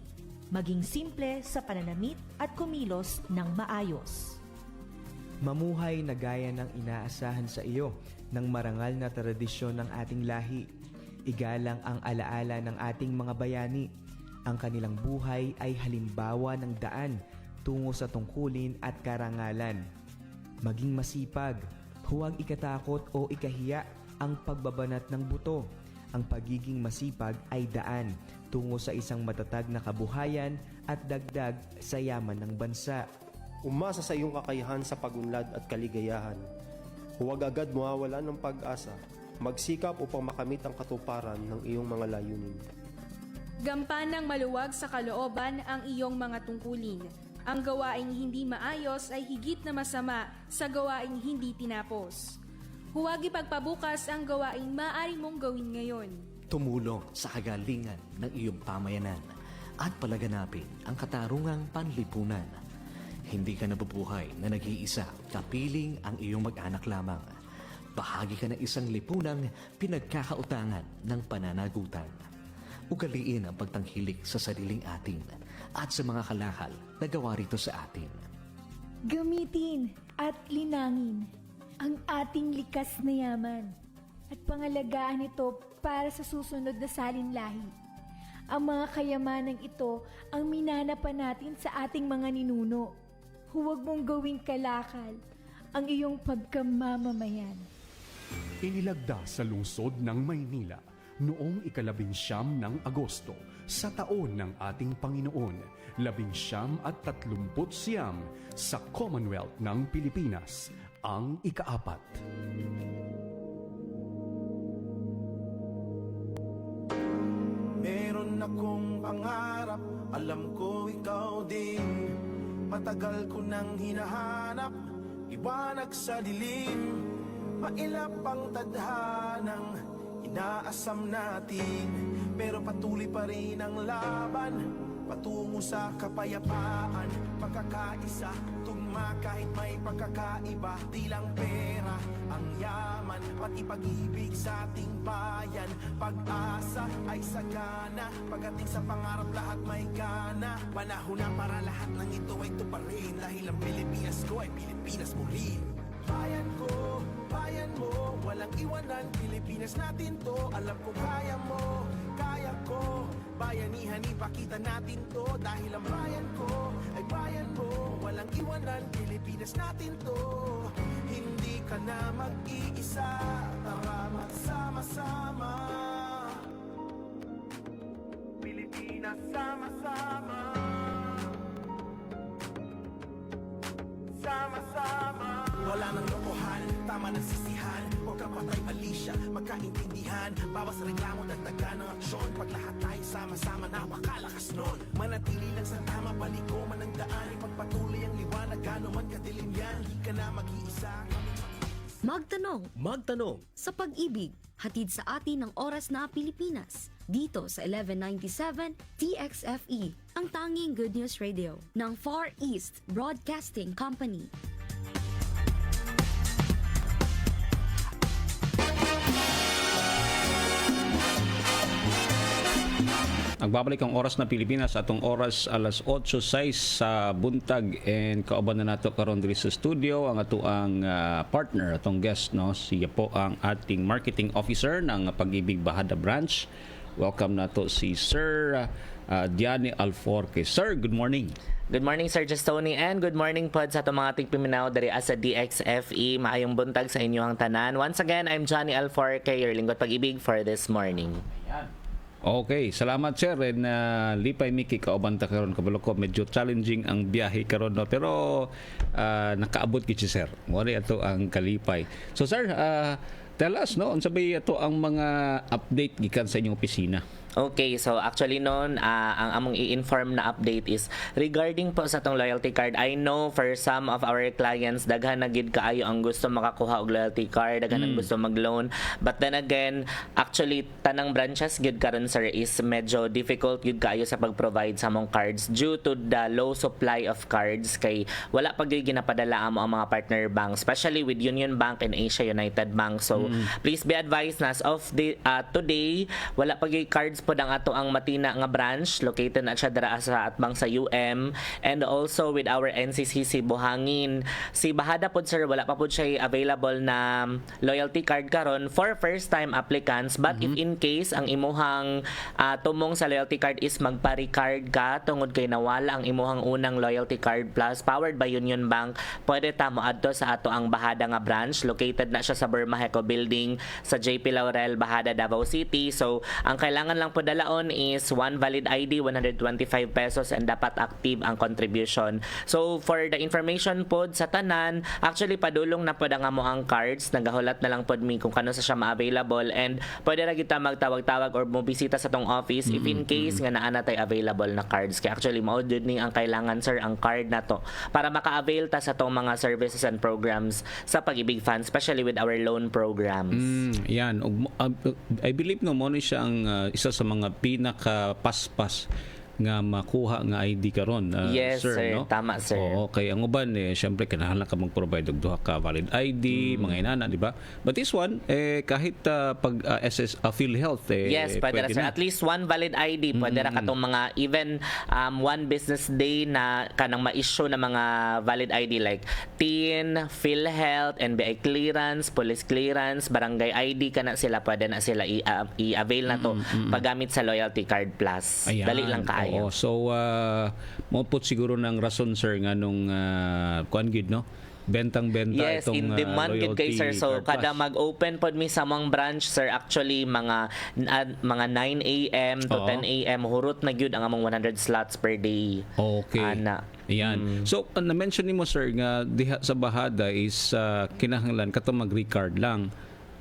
Maging simple sa pananamit at kumilos ng maayos. Mamuhay na gaya ng inaasahan sa iyo ng marangal na tradisyon ng ating lahi. Igalang ang alaala ng ating mga bayani. Ang kanilang buhay ay halimbawa ng daan tungo sa tungkulin at karangalan. Maging masipag, huwag ikatakot o ikahiya ang pagbabanat ng buto. Ang pagiging masipag ay daan tungo sa isang matatag na kabuhayan at dagdag sa yaman ng bansa. Umasa sa iyong kakayahan sa pagunlad at kaligayahan. Huwag agad mawawalan ng pag-asa. Magsikap upang makamit ang katuparan ng iyong mga layunin. Gampanang maluwag sa kalooban ang iyong mga tungkulin. Ang gawaing hindi maayos ay higit na masama sa gawaing hindi tinapos. Huwag ipagpabukas ang gawaing maaari mong gawin ngayon. Tumulong sa kagalingan ng iyong pamayanan at palaganapin ang katarungang panlipunan. Hindi ka nabubuhay na nag-iisa, kapiling ang iyong mag-anak lamang. Bahagi ka ng isang lipunang pinagkakautangan ng pananagutan. Ugaliin ang pagtanghilik sa sariling atin at sa mga kalakal na gawa rito sa atin. Gamitin at linangin ang ating likas na yaman at pangalagaan ito para sa susunod na salinlahi. Ang mga kayamanang ito ang minanapan natin sa ating mga ninuno. Huwag mong gawing kalakal ang iyong pagkamamamayan. Inilagda sa lungsod ng Maynila noong 19 ng Agosto sa taon ng ating Panginoon, 1939 sa Commonwealth ng Pilipinas, ang ika-4. Meron akong pangarap, alam ko ikaw din. Matagal ko nang hinahanap, liwanag sa dilim. Mailap ang tadhanang inaasam natin, pero patuloy pa rin ang laban patungo sa kapayapaan. Pagkakaisa, tugma kahit may pagkakaiba. Di lang pera ang yaman, pati pag-ibig sa ating bayan. Pag-asa ay sagana, pagdating sa pangarap lahat may gana. Panahon na para lahat ng ito ay tuparin, dahil ang Pilipinas ko ay Pilipinas mo rin. Bayan ko, bayan mo, walang iwanan, Pilipinas natin to. Alam ko kaya mo, kaya ko. Bayanihan, ipakita natin to, dahil ang bayan ko ay bayan mo. Walang iwanan, Pilipinas natin to. Hindi ka na mag-iisa, tara magsama-sama. Pilipinas sama-sama. Sama-sama. Wala nang lokohan, tama ng sisihan. Huwag kang patay malisya, magkaintindihan. Bawas reklamo, dagdagan ng aksyon. Pag lahat tayo sama-sama, napakalakas nun. Manatili lang sa tama, paliko man ang daan. Ipagpatuloy ang liwanag, gano'n man kadilim yan. Hindi ka na mag-iisa. Magtanong sa pag-ibig, hatid sa atin ng oras na Pilipinas. Dito sa 1197 TXFE, ang tanging Good News Radio ng Far East Broadcasting Company. Nagbabalik ang oras na Pilipinas, atong oras alas 8:06 sa buntag, and kauban na nato karon diri sa studio ang atuang partner, atong guest, no, siya po ang ating marketing officer ng Pag-ibig Bahada Branch. Welcome nato si Sir Diane Alforque. Sir, good morning. Good morning, Sir Justoni, and good morning po sa itong mga tigpiminaw dari sa DXFE. Maayong buntag sa inyong tanan. Once again, I'm Johnny Alforque, your lingkod pag-ibig for this morning. Okay, salamat sir. And lipay Miki kauban ta karon kabalo ko, medyo challenging ang biyahe karon, no, pero nakaabot gid si sir. Mo ni ato ang kalipay. So sir, tell us, no, unsa bay ato ang mga update gikan sa inyong opisina? Okay, so actually noon, ang among i-inform na update is regarding po sa tong loyalty card. I know for some of our clients, daghan na gid kaayo ang gusto makakuha og loyalty card, daghan ang gusto mag-loan. But then again, actually tanang branches gid karon, sir, is medyo difficult gid kaayo sa pag-provide sa among cards due to the low supply of cards, kay wala pa gyud ginapadala amo ang mga partner banks, especially with Union Bank and Asia United Bank. So please be advised na as of today, wala pa gyud cards po ang ato ang Matina nga branch, located na siya dira sa atbang sa UM, and also with our NCCC Buhangin. Si Bahada po, sir, wala pa po siya available na loyalty card karon for first time applicants, but if in case ang imuhang tumong sa loyalty card is magpa-recard ka tungod kay nawala ang imuhang unang loyalty card plus powered by Union Bank, pwede ta moadto sa ato ang Bahada nga branch. Located na siya sa Bermejo Building sa JP Laurel, Bahada, Davao City. So ang kailangan lang po dalaon is one valid ID, 125 pesos, and dapat active ang contribution. So for the information po sa tanan, actually padulong na po ang amo ang cards, nagahulat na lang po mi kung kano sa siya ma-available, and pwede ra kita magtawag-tawag or mobisita sa tong office if in case nga naa na tay available na cards. Kaya actually mao jud ni ang kailangan, sir, ang card na to para maka-avail ta sa tong mga services and programs sa Pag-ibig Fund, especially with our loan programs. Yan. I believe no mo ni siya ang isa sa mga pinaka-paspas nga makuha nga ID karon, yes, sir, no? Tama, sir. Oo, kay ang uban syempre kinahanglan ka mag-provide og duha ka valid ID, mga inana, di ba? But this one kahit pag SS PhilHealth yes, pwede sir. At least one valid ID, pwede ra katong mga even one business day na kanang ma-issue na mga valid ID like TIN, PhilHealth, NBI clearance, police clearance, barangay ID, kana sila pwede na sila i-avail na to paggamit sa loyalty card plus. Ayan. Dali lang kaayo. Oo, so mo put siguro ng rason, sir, nga nung kuan gid, no, bentang-benta yes, itong in demand gid kay sir. So kada mag-open pod mi sa mong branch, sir, actually mga 9 AM to 10 AM hurot na gyud ang among 100 slots per day. Okay. Yan. So na-mention nimo, sir, nga diha sa Bahada is kinahanglan kato mag-recard lang.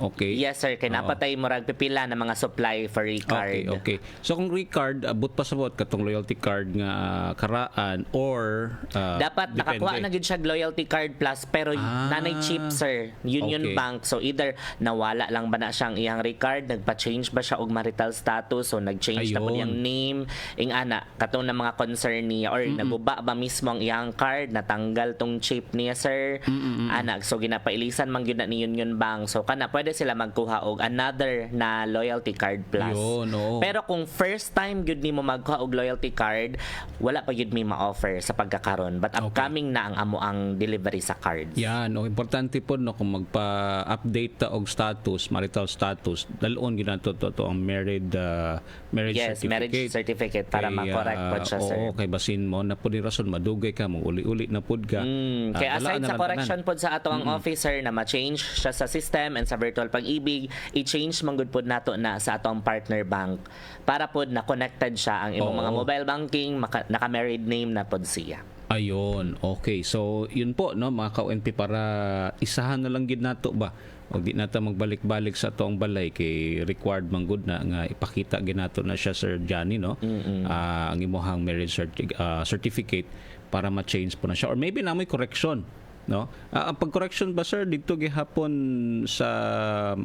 Okay. Yes sir, kay napatay mo rag pipila na mga supply for recard. Okay. So kung recard, abot pa sabot katong loyalty card nga karaan or dapat nakakuha na gid siya loyalty card plus pero nanay chip sir, Union Okay. Bank. So either nawala lang ba na siyang iyang recard, nagpa-change ba siya og marital status, so nag-change na po Ayun. niyang name, ing ana katong na mga concern niya or naguba ba mismo ang iyang card, natanggal tong chip niya sir. Ana, so ginapailisan man gyud na ni Union Bank. So kana pwede sila magkuha og another na loyalty card plus. Yun, oo. Pero kung first time gyud nimo magkuha og loyalty card, wala pa gyud mi ma-offer sa pagkakaron. But upcoming na ang amo ang delivery sa cards. Yan, importante po no kung magpa-update ta og status, marital status, dalon ginato to ang marriage Yes, certificate. marriage certificate para ma-correct po siya sir. Oo, kay basin mo na po ni rason madugay ka mo uli-uli na pud ka. Kaya aside dalaan na sa lang correction tanan. pod sa ato ang officer na ma-change siya sa system and sa virtual pag-ibig, i-change man gud pod nato na sa ato ang partner bank para pod na connected siya ang imong mga mobile banking, naka-married name na pod siya. Ayun, okay. So, yun po, no, mga ka-ONP, para isahan na lang gid nato ba? O di nata magbalik-balik sa toong balay kay required man gud na nga ipakita ginato na siya Sir Johnny, no? Ang imuhang marriage certificate para ma-change po na siya. Or maybe na may correction, no? Ang pag-correction ba sir dito gihapon sa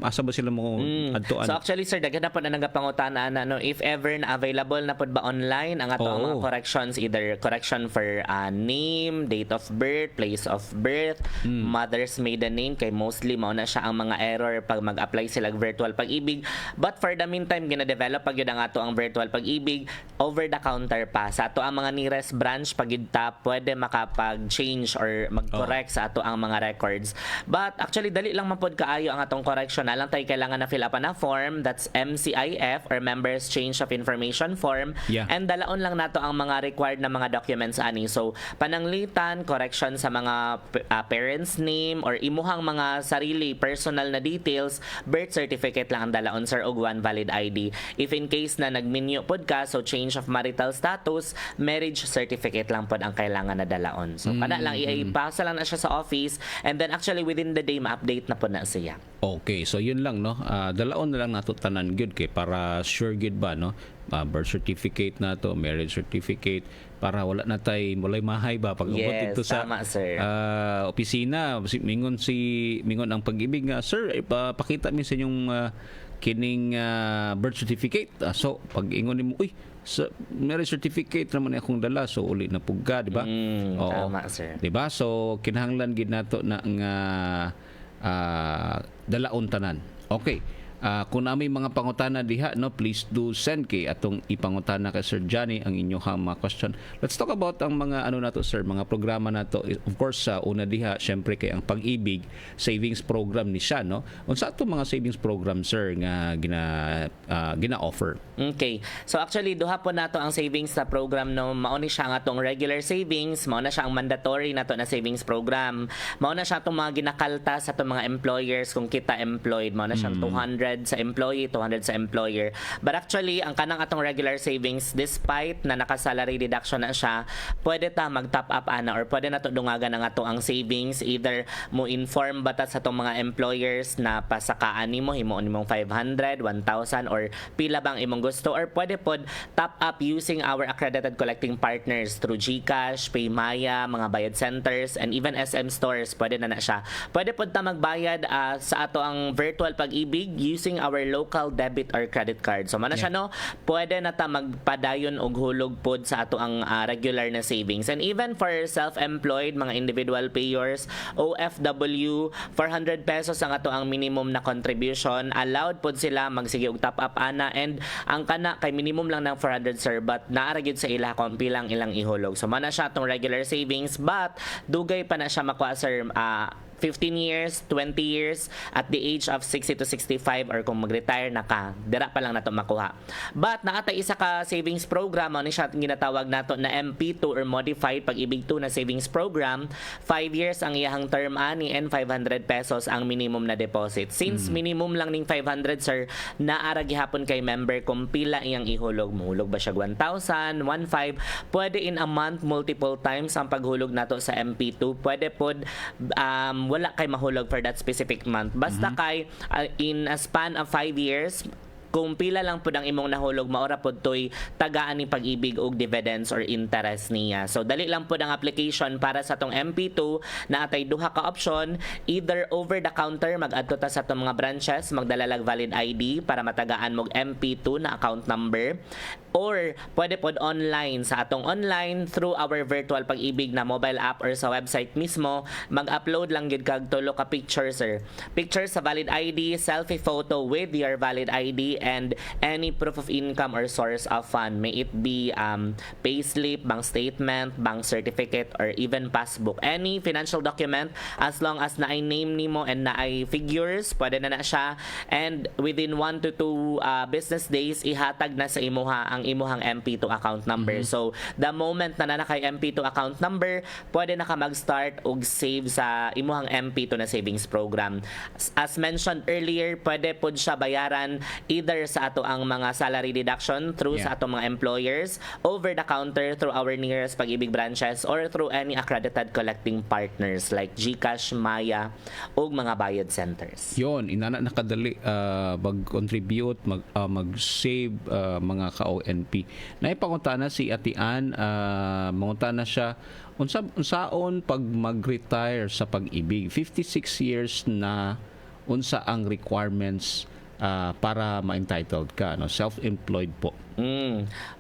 asa ba sila mo adtuan? So actually sir, daghan na po na nagapangutana na no, if ever na available na pod ba online ang ato ang mga corrections, either correction for name, date of birth, place of birth, mother's maiden name, kay mostly mao na siya ang mga error pag mag-apply sila virtual pag-ibig. But for the meantime, gina-develop pag yun ang ato ang virtual pag-ibig over the counter pa. Sa ato ang mga nearest branch pag yun ta pwede makapag-change or mag-correct sa ato ang mga records. But actually dali lang man pod kaayo ang atong correction. Alang tayo kailangan na fill up na form, that's MCIF or Members Change of Information Form. Yeah. And dalaon lang nato ang mga required na mga documents ani. So pananglitan, correction sa mga parents name or imuhang mga sarili personal na details, birth certificate lang ang dalaon sir og one valid ID. If in case na nagminyo pod ka, so change of marital status, marriage certificate lang pod ang kailangan na dalaon. So kana lang ipasa lang na siya sa office and then actually within the day ma-update na po na siya. Okay, so yun lang no. Dalaon na lang nato tanan gyud kay para sure gyud ba no. Birth certificate na to, marriage certificate para wala na tay mulay mahay ba pag abot dito sa tama, sir. Opisina mingon ang pag-ibig nga sir pakita mi sa inyong kining birth certificate. So pag ingon nimo uy sa marriage certificate naman akong dala, so uli na pugka, di ba? Tama, sir. Di ba? So kinahanglan gid nato na nga dalaon tanan. Okay. Kung na may mga pangutana diha, no, please do send kay atong ipangutana kay Sir Johnny ang inyong mga question. Let's talk about ang mga ano nato sir, mga programa nato. Of course, una diha syempre kay ang Pag-ibig savings program ni siya, no. Unsa ato mga savings program sir nga gina-offer? Okay. So actually duha po nato ang savings na program, no. Mao ni siya ang atong regular savings, mao na siya ang mandatory nato na savings program. Mao na siya atong mga ginakalta sa atong mga employers kung kita employed, mao na siyang 200 sa employee, 200 sa employer. But actually, ang kanang atong regular savings, despite na naka-salary deduction na siya, pwede ta mag-top up ana or pwede na to dungagan ang ato ang savings. Either mo inform bata sa atong mga employers na pasakaan nimo, himuon nimong 500, 1,000 or pila bang imong gusto, or pwede pod top up using our accredited collecting partners through GCash, Paymaya, mga bayad centers, and even SM stores. Pwede na siya. Pwede pod ta magbayad sa ato ang virtual Pag-ibig using our local debit or credit card. So mana siya no, pwede na ta magpadayon og hulog pod sa ato ang regular na savings. And even for self-employed, mga individual payers, OFW, 400 pesos ang ato ang minimum na contribution. Allowed pod sila magsige og top up ana, and ang kana kay minimum lang ng 400 sir, but naara gyud sa ila kung pilang ilang ihulog. So mana siya atong regular savings, but dugay pa na siya makuha sir 15 years, 20 years, at the age of 60 to 65 or kung mag-retire na ka, dira pa lang nato makuha. But naatay isa ka savings program, ano siya ginatawag nato na MP2 or Modified Pag-ibig 2 na savings program. 5 years ang iyahang term ani and 500 pesos ang minimum na deposit. Since minimum lang ning 500 sir, naara gihapon kay member kung pila iyang ihulog. Mahulog ba siya 1,000, 1,500, pwede in a month multiple times ang paghulog nato sa MP2. Pwede pod wala kay mahulog for that specific month. Basta kay in a span of 5 years, kung pila lang po ang imong nahulog, maora po to'y tagaan ni pag-ibig og dividends or interest niya. So dali lang po ang application para sa tong MP2 na atay duha ka option, either over the counter mag-adto ta sa tong mga branches, magdala lag valid ID para matagaan mog MP2 na account number, or pwede pod online sa atong online through our virtual pag-ibig na mobile app or sa website mismo, mag-upload lang gid kag tulo ka pictures, sir. Pictures sa valid ID, selfie photo with your valid ID, and any proof of income or source of fund. May it be payslip, bank statement, bank certificate, or even passbook. Any financial document, as long as na ay name nimo and na ay figures, pwede na siya. And within 1 to 2 business days, ihatag na sa imuha ang imuhang MP2 account number. So, the moment na kay MP2 account number, pwede na ka mag-start og save sa imuhang MP2 na savings program. As mentioned earlier, pwede pod siya bayaran either sa ato ang mga salary deduction through sa ato mga employers, over the counter through our nearest pag-ibig branches, or through any accredited collecting partners like GCash, Maya, o mga bayad centers. Yon, inana nakadali mag-contribute, mag-save mga ka-ONP. Naipangutana si Atian, mangutana siya, unsaon pag mag-retire sa pag-ibig? 56 years na, unsa ang requirements para ma-entitled ka, no? Self-employed po.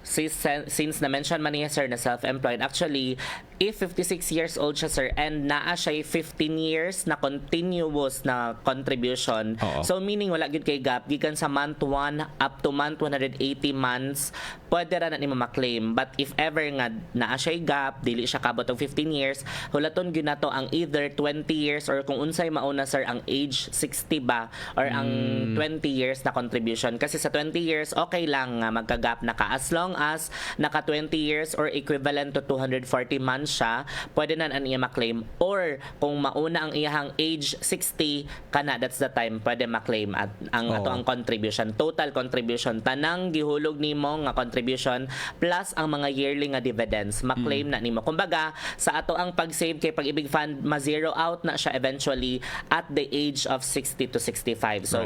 Since na-mention man niya, sir, na self-employed, actually, if 56 years old siya, sir, and naa siya 15 years na continuous na contribution, so meaning wala gid kay gap, gikan sa month 1 up to month 180 months, pwede ra na nimo ma-claim. But if ever nga naa siya gap, dili siya kabot og 15 years, hulaton gyud nato ang either 20 years or kung unsay mauna, sir, ang age 60 ba or ang 20 years na contribution. Kasi sa 20 years, okay lang nga magka-gap na ka. As long as naka 20 years or equivalent to 240 months siya, pwede na niya ma-claim. Or kung mauna ang iyahang age 60, kana, that's the time pwede ma-claim at ang ato ang contribution. Total contribution. Tanang gihulog nimo nga contribution plus ang mga yearly nga dividends, ma-claim na nimo. Kumbaga, sa ato ang pag-save kay Pag-ibig Fund, ma-zero out na siya eventually at the age of 60 to 65. So,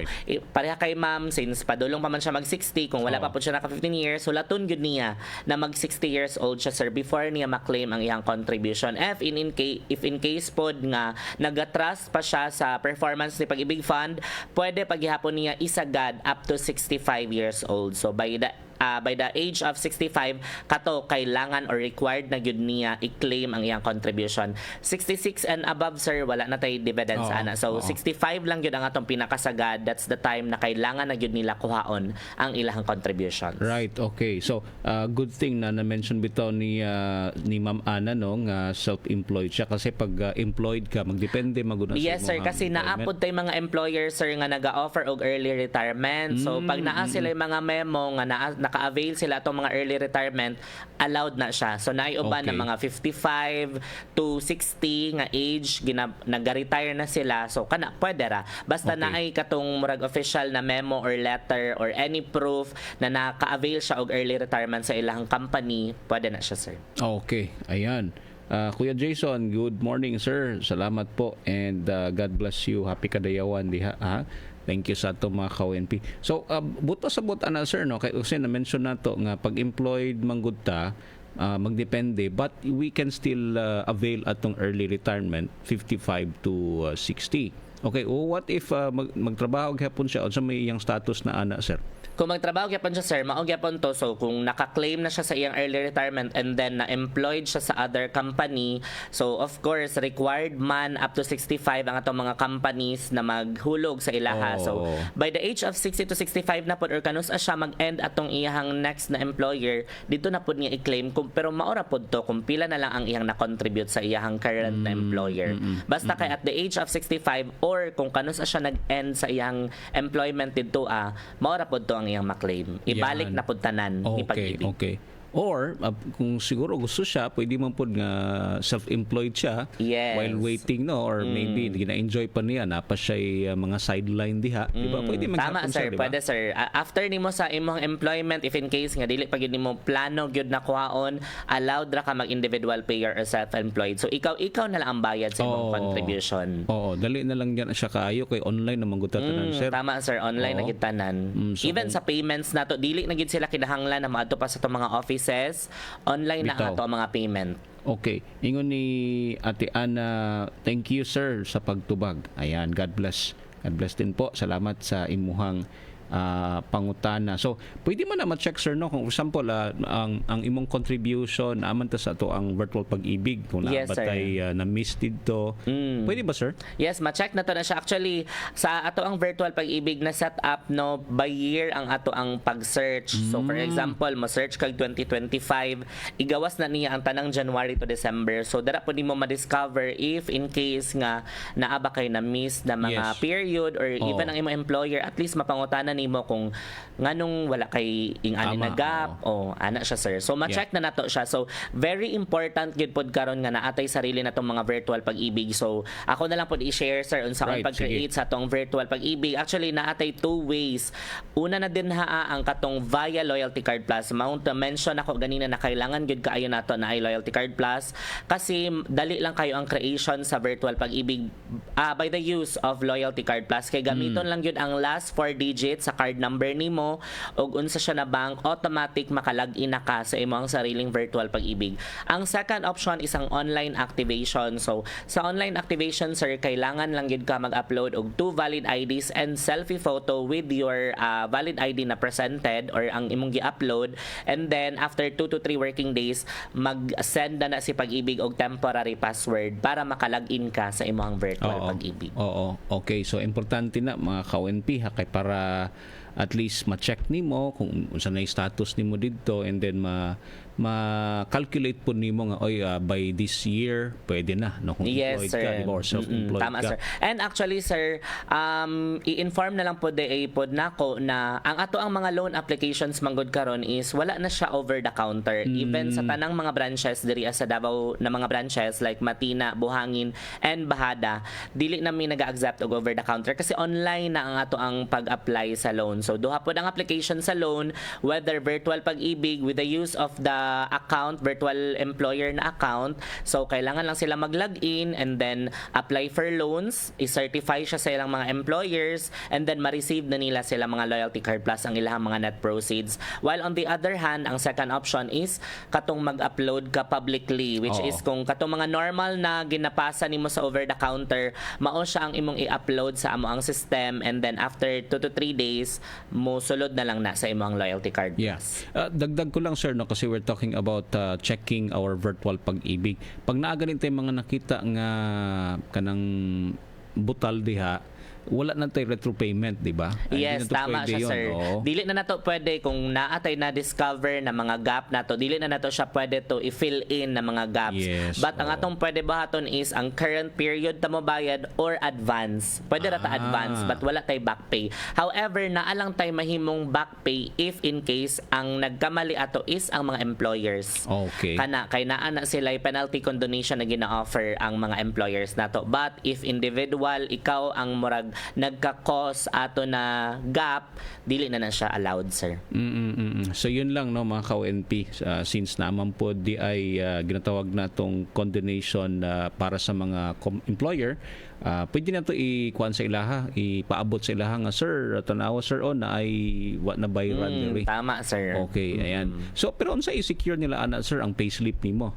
pareha kay ma'am, since padulong pa man siya mag-60, kung wala pa po siya naka 15 years, hulaton gyud niya na mag-60 years old siya, sir, before niya ma-claim ang iyang contribution. If in case pod nga nag-trust pa siya sa performance ni Pag-ibig Fund, pwede paghihapon niya isagad up to 65 years old. So by the age of 65, kato kailangan or required na gyud niya i-claim ang iyang contribution. 66 and above, sir, wala na tay dividends ana. So 65 lang gyud ang atong pinakasagad. That's the time na kailangan na gyud nila kuhaon ang ilang contributions. Right, okay. So good thing na na-mention bitaw ni Ma'am Ana, no, nga self-employed siya, kasi pag employed ka, magdepende maguna sa Yes, sir, kasi naapod tay mga employers, sir, nga naga-offer og early retirement. So pag naa sila yung mga memo nga naka-avail sila itong mga early retirement, allowed na siya. So naiuban na mga 55 to 60 nga age, nag-retire na sila. So kana pwede ra. Basta naay katong murag official na memo or letter or any proof na naka-avail siya og early retirement sa ilang company, pwede na siya, sir. Okay, ayan. Kuya Jason, good morning, sir. Salamat po, and God bless you. Happy kadayawan diha, ha? Thank you sa ato mga ka-ONP. So, buto sa buta na, sir, no? Kasi na-mention na to nga pag-employed manggod ta, magdepende, but we can still avail atong early retirement 55 to 60. Okay, what if magtrabaho gyapon siya, unsa may iyang status na ana, sir? Kung magtrabaho gyapon siya, sir, mao gyapon to. So kung naka-claim na siya sa iyang early retirement and then na-employed siya sa other company, so of course required man up to 65 ang atong mga companies na maghulog sa ilaha. So by the age of 60 to 65 na pod or kanus siya mag-end atong iyang next na employer, dito na pod niya i-claim. Pero maora pod to kung pila na lang ang iyang na-contribute sa iyang current na employer. Basta kay at the age of 65 or kung kanus siya nag-end sa iyang employment dito, maora pod to ang iyang maklaim. Ibalik na pud tanan ni Pag-ibig. Okay. Or kung siguro gusto siya, pwede man po nga self-employed siya while waiting, no, or maybe gina-enjoy pa niya napa siya mga sideline diha, di ba? Pwede Tama, sir, diba? pwede, sir. After nimo sa imong employment, if in case nga dili pa gyud nimo plano gyud na kuhaon, allowed ra ka mag individual payer or self-employed. So ikaw na lang ang bayad sa imong contribution. Oo, dali na lang yan siya kaayo kay online naman gud tanan, sir. Tama, sir, online na gyud tanan. So Even sa payments nato, dili na gyud sila kinahanglan na maadto pa sa itong mga offices, online na Bitaw. ato ang mga payment. Okay. Ingon ni Ate Ana, thank you sir sa pagtubag. Ayan, God bless. God bless din po. Salamat sa imuhang pangutana. So, pwede man na ma-check sir, no, kung for example ang imong contribution aman ta sa ato ang virtual pag-ibig kung Yes, nabatay na-miss dito. Pwede ba sir? Yes, ma-check na to na siya. Actually, sa ato ang virtual pag-ibig na set up, no, by year ang ato ang pag-search. So, for example, ma-search kag 2025, igawas na niya ang tanang January to December. So, dara po nimo ma-discover if in case nga naaba kay na-miss na mga period or even ang imong employer, at least mapangutanan nimo kung nganong wala kay ingani na gap ana siya, sir. So ma-check na nato siya. So very important gyud pod karon nga naatay sarili natong mga virtual pag-ibig. So ako na lang pod i-share, sir, unsa ang pag-create sa atong virtual pag-ibig. Actually naatay 2 ways. Una na din ang katong via Loyalty Card Plus. Mount mention ako ganina na kailangan gyud kaayo nato na ay Loyalty Card Plus kasi dali lang kayo ang creation sa virtual pag-ibig by the use of Loyalty Card Plus. Kay gamiton lang gyud ang last 4 digits sa card number nimo ug unsa siya na bank, automatic makalagin na ka sa imong sariling virtual pag-ibig. Ang second option is ang online activation. So sa online activation, sir, kailangan lang gyud ka mag-upload og 2 valid IDs and selfie photo with your valid ID na presented or ang imong gi-upload, and then after 2 to 3 working days mag-send na si pag-ibig og temporary password para makalagin ka sa imong virtual pag-ibig. Oo. Okay, so importante na mga ka-ONP kay para at least ma-check nimo kung unsa na yung status nimo dito, and then ma-calculate po nimo nga by this year pwede na, no, kung employed ka, diba, or self-employed tama, ka. sir. And actually, sir, i-inform na lang po pod nako na ang ato ang mga loan applications manggod karon is wala na siya over the counter. Even sa tanang mga branches diri sa Davao na mga branches like Matina, Buhangin, and Bahada, dili na mi naga-accept og over the counter kasi online na ang ato ang pag-apply sa loan. So duha pod ang application sa loan, whether virtual pag-ibig with the use of the account, virtual employer na account. So kailangan lang sila mag-login and then apply for loans, i-certify siya sa ilang mga employers, and then ma-receive na nila sila mga Loyalty Card Plus ang ilang mga net proceeds. While on the other hand, ang second option is katong mag-upload ka publicly, which is kung katong mga normal na ginapasa nimo sa over the counter, mao siya ang imong i-upload sa amo ang system, and then after 2 to 3 days mo sulod na lang na sa imong Loyalty Card Plus. Yeah. Dagdag ko lang, sir, no, kasi we're talking about checking our virtual pag-ibig. Pag naaganin tayo mga nakita nga kanang butal diha, wala na tayo retro payment, di ba? Yes, tama siya, sir. Dili na nato pwede kung naatay na discover na mga gap nato, dili na nato siya pwede to i-fill in na mga gaps. But ang atong pwede bahaton is ang current period ta mo bayad or advance. Pwede ra ta advance but wala tay back pay. However, naalang tay mahimong back pay if in case ang nagkamali ato is ang mga employers. Okay. Kana kay naa na sila penalty condonation na gina-offer ang mga employers nato. But if individual ikaw ang murag nagka-cause ato na gap, dili na siya allowed, sir. So yun lang, no, mga ka-ONP, since naman po di ay ginatawag natong condonation para sa mga employer, pwede na to ikuan sa ilaha, ipaabot sa ilaha nga, sir, tanawa, sir, na ay what na bayran diri. Tama, sir. Okay, ayan. So pero unsa i-secure nila ana, sir, ang payslip nimo?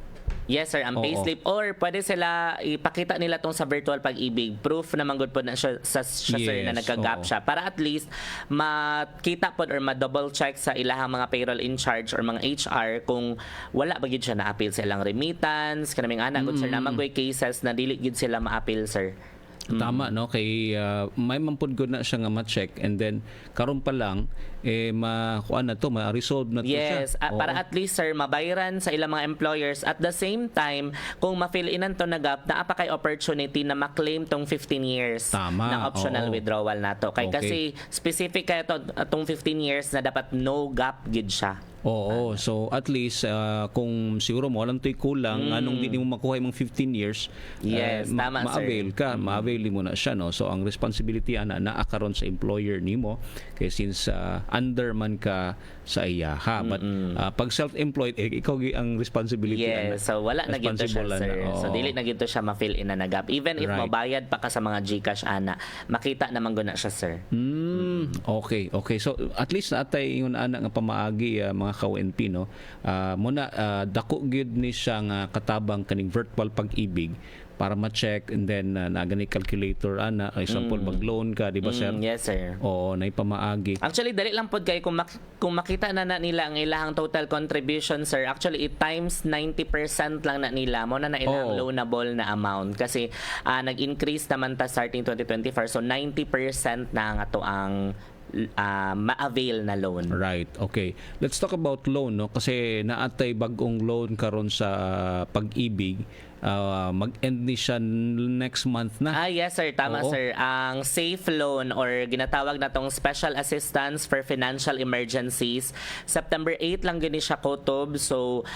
Yes, sir, ang payslip, or pwede sila ipakita nila tong sa virtual pag-ibig, proof na manggod po na siya, sir, na nagka-gap siya, para at least makita po or ma-double check sa ilahang mga payroll in charge or mga HR kung wala ba gid siya na-appeal sa ilang remittance kanaming ana gud, sir, na magway cases na dili gid sila ma-appeal, sir. Tama, no, kay may mampud gud na siya nga ma-check, and then karon pa lang kuan na to, ma-resolve na to siya. Yes, para at least, sir, mabayaran sa ilang mga employers. At the same time, kung ma-fill inan to na gap, naapa kay opportunity na ma-claim tong 15 years na optional withdrawal nato. Kay kasi specific kay tong 15 years na dapat no gap gid siya. Oo, so at least kung siguro mo alam to'y kulang, anong di mo makuha yung 15 years, Yes, tama, sir. ma-avail ka, ma-avail mo na siya, no? So ang responsibility ana naa karon sa employer nimo kay since under man ka sa iyaha. But pag self-employed, ikaw ang responsibility. Yes, so wala na gito siya, sir. So dili na gito siya ma-fill in na nagap. Even if Right. mabayad pa ka sa mga GCash ana, makita naman guna siya, sir. Okay. So at least natay ingon ana nga pamaagi mga ka-ONP, no. Muna dako gyud ni siya nga katabang kaning virtual pag-ibig para ma-check, and then nagani calculator ana example mag-loan ka, di ba, sir? Yes, sir. Oo, nay pamaagi. Actually, dali lang pod kay kung makita na nila ang ilahang total contribution, sir. Actually, it times 90% lang na nila mo na ilang loanable na amount kasi nag-increase naman ta starting 2024. So 90% na nga to ang ma-avail na loan. Right. Okay. Let's talk about loan, no, kasi naatay bag-ong loan karon sa pag-ibig. Mag-end ni siya next month na. Yes, sir. Tama, sir. Ang SAFE loan or ginatawag na tong Special Assistance for Financial Emergencies, September 8 lang gini siya kutob. So,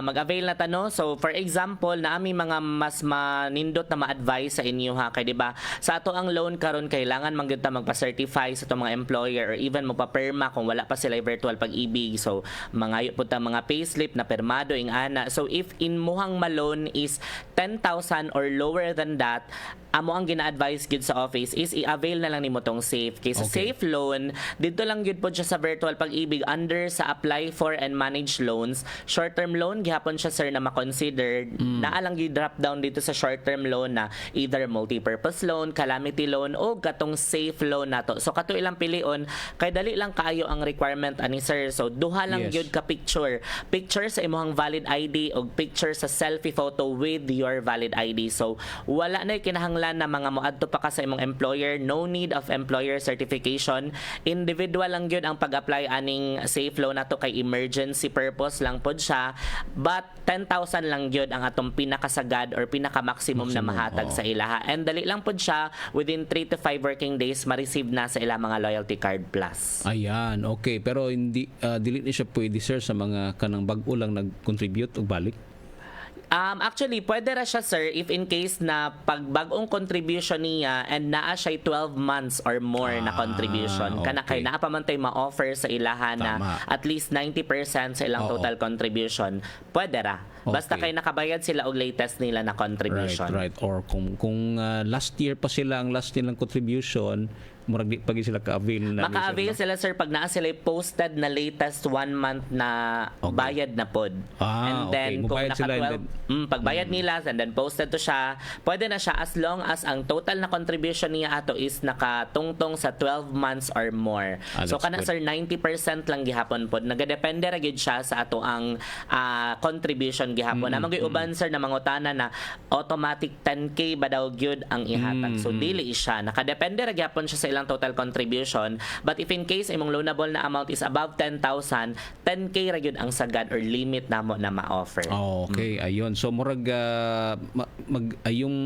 mag-avail na tano. So, for example, na aming mga mas manindot na ma-advise sa inyo, ha, kay di ba? Sa ato ang loan karon kailangan man gyud ta magpa-certify sa itong mga employer or even magpa-perma kung wala pa sila virtual pag-ibig. So, mangayo po ta mga payslip na permado ing ana. So, if in muhang malon is 10,000 or lower than that, amo ang gina-advise gid sa office is i-avail na lang nimo tong SAFE. Kay sa SAFE loan, dito lang gid po siya sa virtual pag-ibig under sa apply for and manage loans. Short-term loan gihapon siya, sir, na ma-consider. Naa lang gid drop down dito sa short-term loan na either multi-purpose loan, calamity loan o katong SAFE loan nato. So kato ilang pilion kay dali lang kaayo ang requirement ani, sir. So duha lang gyud ka picture. Picture sa imong valid ID o picture sa selfie photo with your valid ID. So wala na kinahanglan na mga moadto pa ka sa imong employer, no need of employer certification. Individual lang gyud ang pag-apply aning SAFE loan nato kay emergency purpose lang pod siya. But 10,000 lang gyud ang atong pinakasagad or pinaka-maximum na mahatag sa ilaha. And dali lang pod siya, within 3 to 5 working days ma-receive na sa ilang mga loyalty card plus. Ayan, okay. Pero hindi dili ni siya pwede, sir, sa mga kanang bag-o lang nag-contribute o balik? Actually, pwede ra siya, sir, if in case na pag bagong contribution niya and naa siya 12 months or more na contribution, kana kay naa pa man tay ma-offer sa ilahan na at least 90% sa ilang total contribution, pwede ra. Basta kay nakabayad sila og latest nila na contribution. Right. Or kung last year pa sila ang last nilang contribution, murag di pagi sila ka-avail na. Maka-avail sila, sir, pag naa sila posted na latest 1 month na bayad na pod. And then kung naka 12 pagbayad nila and then posted to siya, pwede na siya as long as ang total na contribution niya ato is nakatungtong sa 12 months or more. So kana, sir, 90% lang gihapon pod. Nagadepende ra gyud siya sa ato ang contribution gihapon. Na magay uban, sir, na mangutana na automatic 10K ba daw gyud ang ihatag. So dili siya. Nakadepende ra gihapon siya sa ilang total contribution. But if in case imong loanable na amount is above 10,000, 10K ra gyud ang sagad or limit namo na ma-offer. Okay, ayun. So murag yung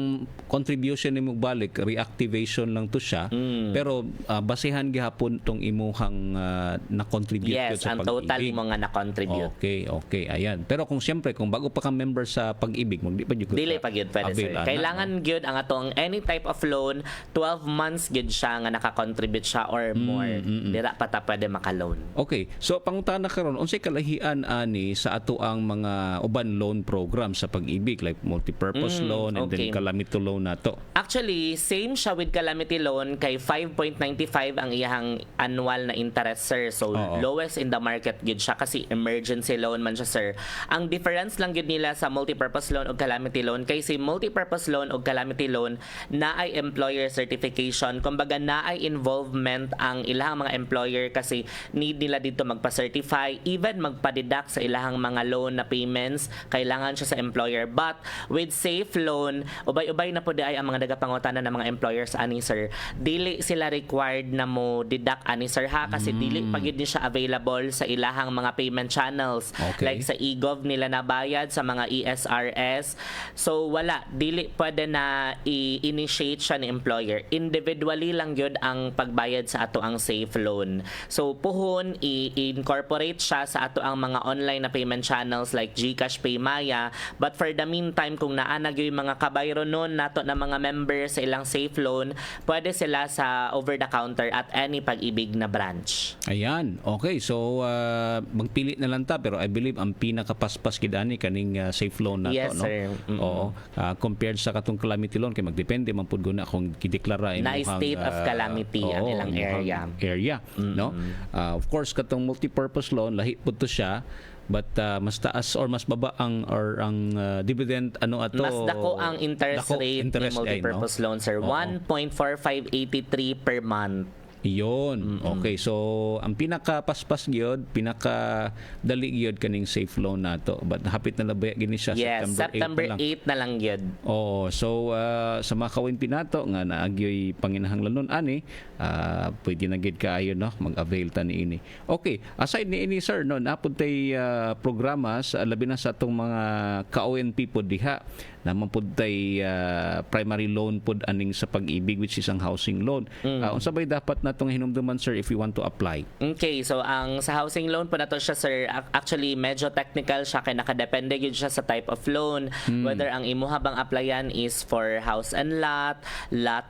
contribution nimo balik, reactivation lang to siya. Pero basehan gihapon tong imuhang na-contribute sa ang pag-ibig. total mo nga na-contribute. Okay, ayan. Pero kung siyempre kung bago pa ka member sa pag-ibig, magdi pa gyud. Dili pa gyud pwede, sir. Kailangan gyud ang atong any type of loan 12 months gyud siya nga naka-contribute siya or more. Dira pa ta pwede maka-loan. Okay. So pangutana karon, unsay kalahian ani sa ato ang mga uban loan program sa pag-ibig like multi-purpose loan and then calamity loan nato? Actually, same siya with calamity loan kay 5.95 ang iyang annual na interest, sir. So lowest in the market gyud siya kasi emergency loan man siya, sir. Ang difference lang gyud nila sa multi-purpose loan o calamity loan kay si multi-purpose loan o calamity loan na ay employer certification. Kumbaga na ay involvement ang ilahang mga employer kasi need nila dito magpa-certify, even magpa-deduct sa ilahang mga loan na payments, kailangan siya sa employer. But with SAFE loan, ubay-ubay na po di ay ang mga nagapangutana ng mga employers ani, sir. Dili sila required na mo deduct ani, sir, ha, kasi dili pagid ni siya available sa ilahang mga payment channels. Like sa eGov nila na bayad pagbayad sa mga ESRS. So wala, dili pwede na i-initiate siya ni employer. Individually lang yun ang pagbayad sa ato ang safe loan. So puhon i-incorporate siya sa ato ang mga online na payment channels like GCash, Paymaya. But for the meantime, kung naanag yung mga kabayro nun nato na mga members sa ilang safe loan, pwede sila sa over the counter at any Pag-ibig na branch. Ayan. Okay. So magpili na lang ta, pero I believe ang pinakapaspas kidani kaning safe loan nato, Yes, no? sir. Oo. Compared sa katong calamity loan, kay magdepende man pud guna kung gideklara Na state of calamity ang ilang area. No? Of course katong multipurpose loan lahi pud to siya, but mas taas or mas baba ang dividend ato, mas dako ang interest rate ng multipurpose loan, sir. 1.4583 per month. Iyon. Okay. So, ang pinaka-paspas gyud, pinaka-dali gyud kaning safe loan nato. But hapit na labaya gini siya, Yes, September 8 na lang gyud. Oo. So, sa mga kawin pinato nga naagyoy panginahanglanon ani, pwede na gyud kaayo, no, mag-avail ta niini. Okay. Aside niini, sir, no, napud tay programa sa labi na sa atong mga ka-ONP pod diha, naman pod tay primary loan pod aning sa Pag-ibig, which is ang housing loan. Unsa bay dapat natong hinumduman, sir, if we want to apply? Okay, so ang sa housing loan po nato siya, sir, actually medyo technical siya kay nakadepende gyud siya sa type of loan, whether ang imuha bang applyan is for house and lot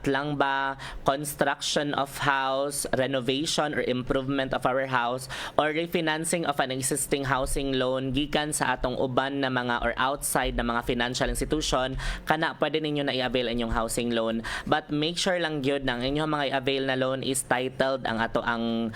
lang ba, construction of house, renovation or improvement of our house, or refinancing of an existing housing loan gikan sa atong uban na mga or outside na mga financial institution, kana pwede ninyo na i-avail inyong housing loan. But make sure lang gyud nang inyong mga i-avail na loan is titled ang ato ang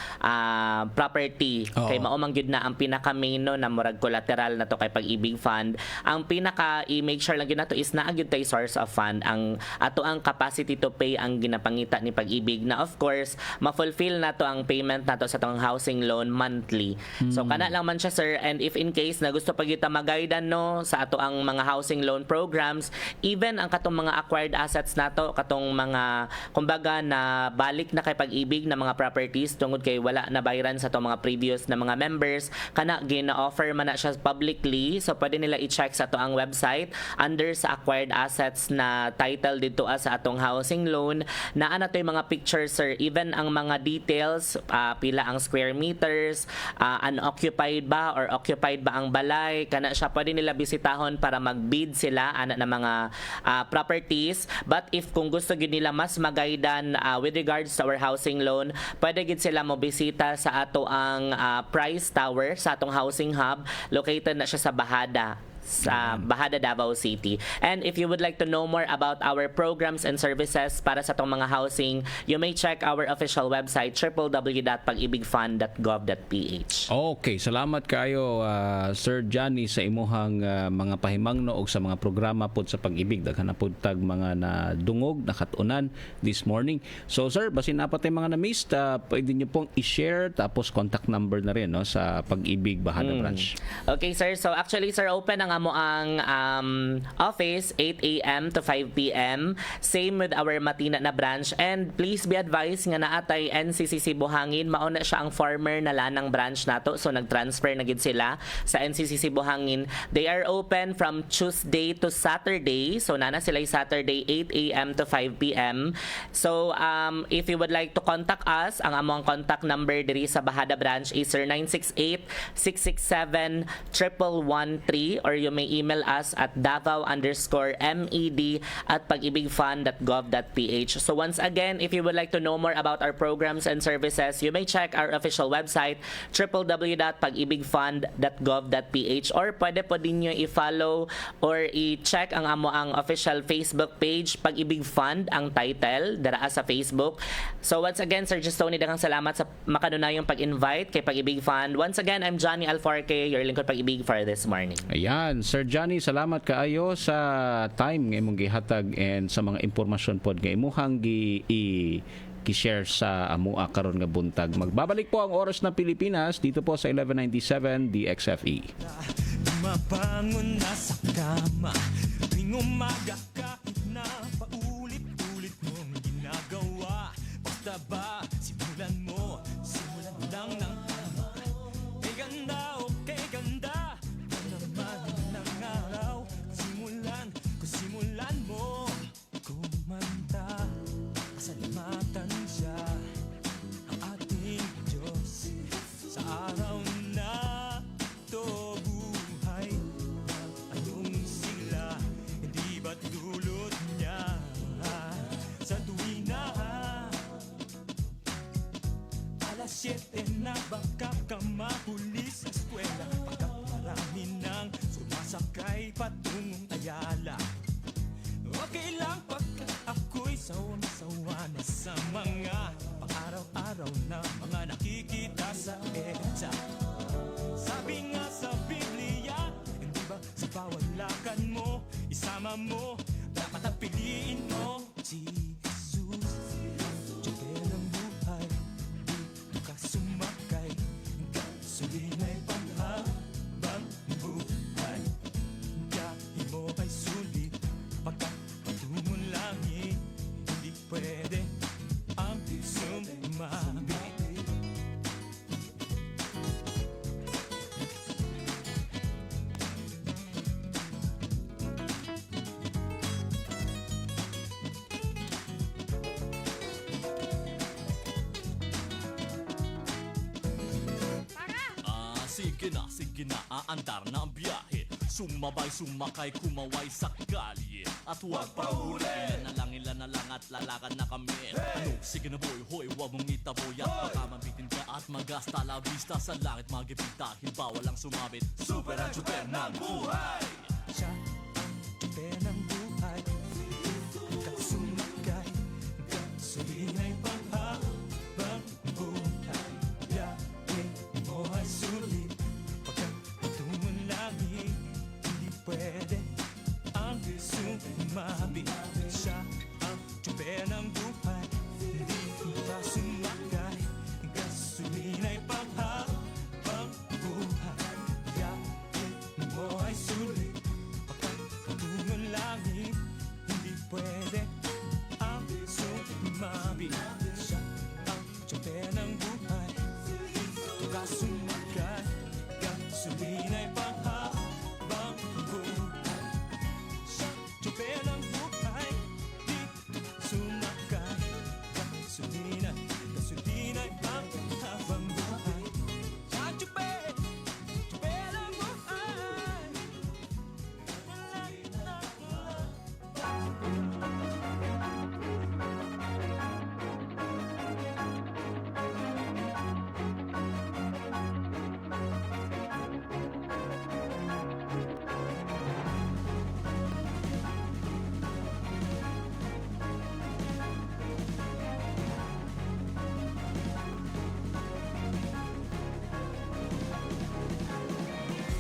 property. Kay mao man gyud na ang pinaka main no na murag collateral nato kay Pag-ibig Fund. Ang pinaka i-make sure lang gyud nato is naa gyud tay source of fund, ang ato ang capacity to pay ang ginapangita ni Pag-ibig, na of course ma-fulfill nato ang payment nato sa tong housing loan monthly. So kana lang man siya, sir, and if in case na gusto pa gyud ta magaydan no sa ato ang mga housing loan programs, even ang katong mga acquired assets nato, katong mga kumbaga na balik na kay Pag-ibig na mga properties tungod kay wala na bayaran sa to mga previous na mga members, kana gina-offer man na siya publicly, so pwede nila i-check sa to ang website under sa acquired assets na title dito sa atong housing loan, na ana to yung mga pictures, sir, even ang mga details, pila ang square meters, unoccupied ba or occupied ba ang balay, kana siya pwede nila bisitahon para mag-bid sila ana na mga properties. But if kung gusto gyud nila mas magaydan with regards to our housing loan, pwede gid sila mo bisita sa ato ang Price Tower sa atong housing hub. Located na siya sa Bahada, Davao City. And if you would like to know more about our programs and services para sa tong mga housing, you may check our official website www.pagibigfund.gov.ph. Okay, salamat kayo, Sir Johnny, sa imuhang mga pahimangno og sa mga programa pod sa Pag-ibig. Daghan na pod tag mga nadungog, nakatunan this morning. So sir, basin apat tay mga na-miss, pwede niyo pong i-share, tapos contact number na rin, no, sa Pag-ibig Bahada branch. Okay, sir. So actually, sir, open ang amo ang office 8 a.m. to 5 p.m. Same with our Matina na branch, and please be advised nga naatay NCCC Buhangin, mauna siya ang former na lanang branch nato, so nag-transfer na gid sila sa NCCC Buhangin. They are open from Tuesday to Saturday, so nana sila Saturday 8 a.m. to 5 p.m. So if you would like to contact us, ang among contact number diri sa Bahada branch is 0968-667-1113, or you may email us at davao_med@pagibigfund.gov.ph. So once again, if you would like to know more about our programs and services, you may check our official website www.pagibigfund.gov.ph, or pwede po din nyo i-follow or i-check ang amo ang official Facebook page, Pag-ibig Fund ang title dara sa Facebook. So once again, Sir Justoni, daghang salamat sa makanunayong pag-invite kay Pag-ibig Fund. Once again, I'm Johnny Alforque, your lingkod Pag-ibig for this morning. Ayan, Sir Johnny, salamat kaayo sa time nga imong gihatag and sa mga impormasyon pod nga imuhang gi-share sa amua karon nga buntag. Magbabalik po ang Oras ng Pilipinas dito po sa 1197 DXFE. Mabangon na sa kama tuwing umaga, kahit na paulit-ulit mong ginagawa. Basta ba simulan lang ng tama. Kay ganda o kay ganda, naman ng na baka ka mahuli sa eskwela pagkat marami nang sumasakay patungong Ayala. Okay lang pagkat ako'y sawang-sawa na sa mga pang-araw-araw na mga nakikita sa EDSA. Sabi nga sa Biblia, hindi ba sa bawat lakad mo, isama mo, dapat ang piliin mo si Jesus. Tiyempo ng buhay, dito ka sumakay, gasolina'y panghabang buhay. Biyahe mo ay sulit, pagkat patungong langit, hindi pwede ang sumabi. Sige na, aandar na ang biyahe. Sumakay, kumaway sa kalye. At huwag pa huli. Ilan na lang at lalakad na kami. Ano, sige na boy, hoy, huwag mong itaboy. At baka mabitin ka at magasta la vista sa langit magipit dahil bawal ang sumabit. Super ang tsuper ng buhay. Siya ang tsuper ng buhay, ikaw sumakay, gasolina'y panghabang buhay. Biyahe mo ay sulit, pagkat patungong langit, hindi pwede ang sumabi. Siya ang tsuper ng buhay, hindi ka sumakay, gasolina'y panghabang buhay. Biyahe mo ay sulit, pagkat patungong langit, hindi pwede ang sumabi. Siya ang tsuper ng buhay, dito ka sumakay, gasolina'y panghabang buhay. Siya ang tsuper ng buhay, dito sumakay, gasolina'y panghabang buhay. Siya ang tsuper ng buhay.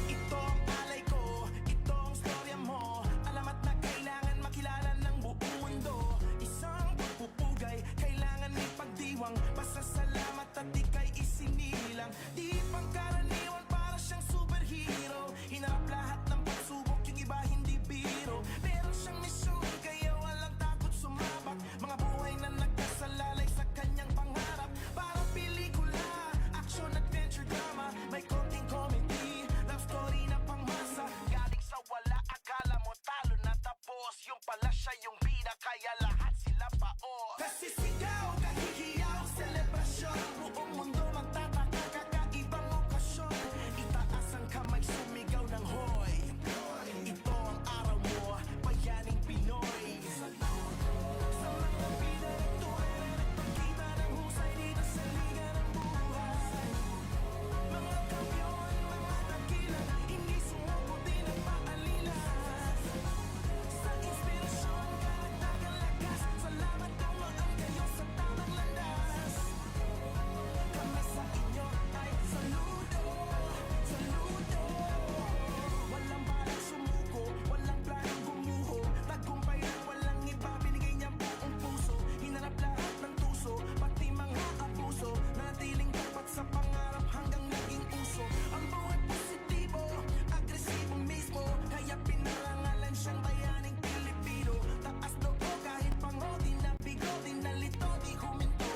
Ito ang alay ko, ito ang storya mo. Alamat na kailangan makilala ng buong mundo. Isang pagpupugay, kailangan ipagdiwang. Pasasalamat at ika'y isinilang. Di pangkaraniwan, para siyang superhero. Hinarap lahat ng pagsubok, yung iba hindi biro. Meron siyang misyon, kaya walang takot sumabak. Mga buhay na nagkasalalay sa kanyang pangarap. Parang pelikula, action, adventure, drama. May konting comedy, love story na pangmasa. Galing sa wala, akala mo talo na tapos. Yung pala siya yung bida, kaya lahat sila paos. Kasi sigaw, kahihiyaw, selebrasyon. Buong mundo magtataka, kakaibang okasyon. Itaas ang kamay, sumigaw ng hoy. Ito ang araw mo, bayaning Pinoy. Sa mga bida ng tuwera, nagpakita ng husay dito sa liga ng buhay. Mga kamyon, mga dakila, hindi sumuko din ang paalila. Sa inspirasyon, karagdagang lakas. Salamat dumaan kayo sa tamang landas. Kami sa inyo ay saludo, saludo. Walang balang sumuko, walang planong gumuho. Tagumpay lang, walang iba, binigay niya buong puso. Hinarap lahat ng tuso, pati mga abuso. Natiling tapat sa pangarap hanggang naging uso. Ang buhay positibo, agresibo mismo. Kaya pinarangalan siyang bayaning Pilipino. Taas loob kahit pango, di nabigo, di nalito, di huminto.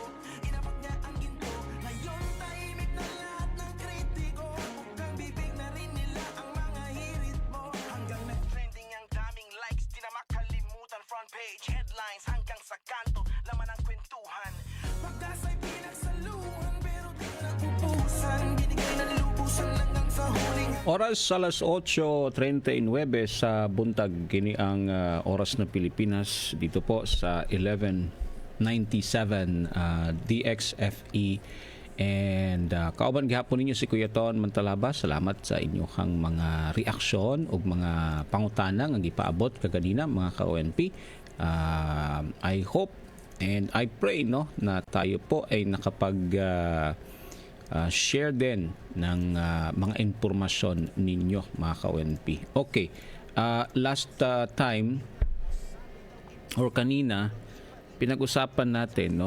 Inabot niya ang ginto. Ngayon tahimik na lahat ng kritiko. Bukang bibig na rin nila ang mga hirit mo. Hanggang nag-trending ang daming likes, di na makalimutan. Front page, headlines, hanggang sa kanto, laman ang kwentuhan. Pagkasa'y pinagsaluhan, pero di napupusan. Binigay na lubusan hanggang sa huling. Oras alas 8:39 sa buntag, kini ang oras ng Pilipinas dito po sa 1197 DXFE And kauban gihapon ninyo si Kuya Ton Mantalaba. Salamat sa inyong mga reaksyon o mga pangutana nga gipaabot kaganina mga ka-ONP. I hope and I pray na tayo po ay nakapag share din ng mga impormasyon ninyo mga ka-ONP. Okay. Last time or kanina pinag-usapan natin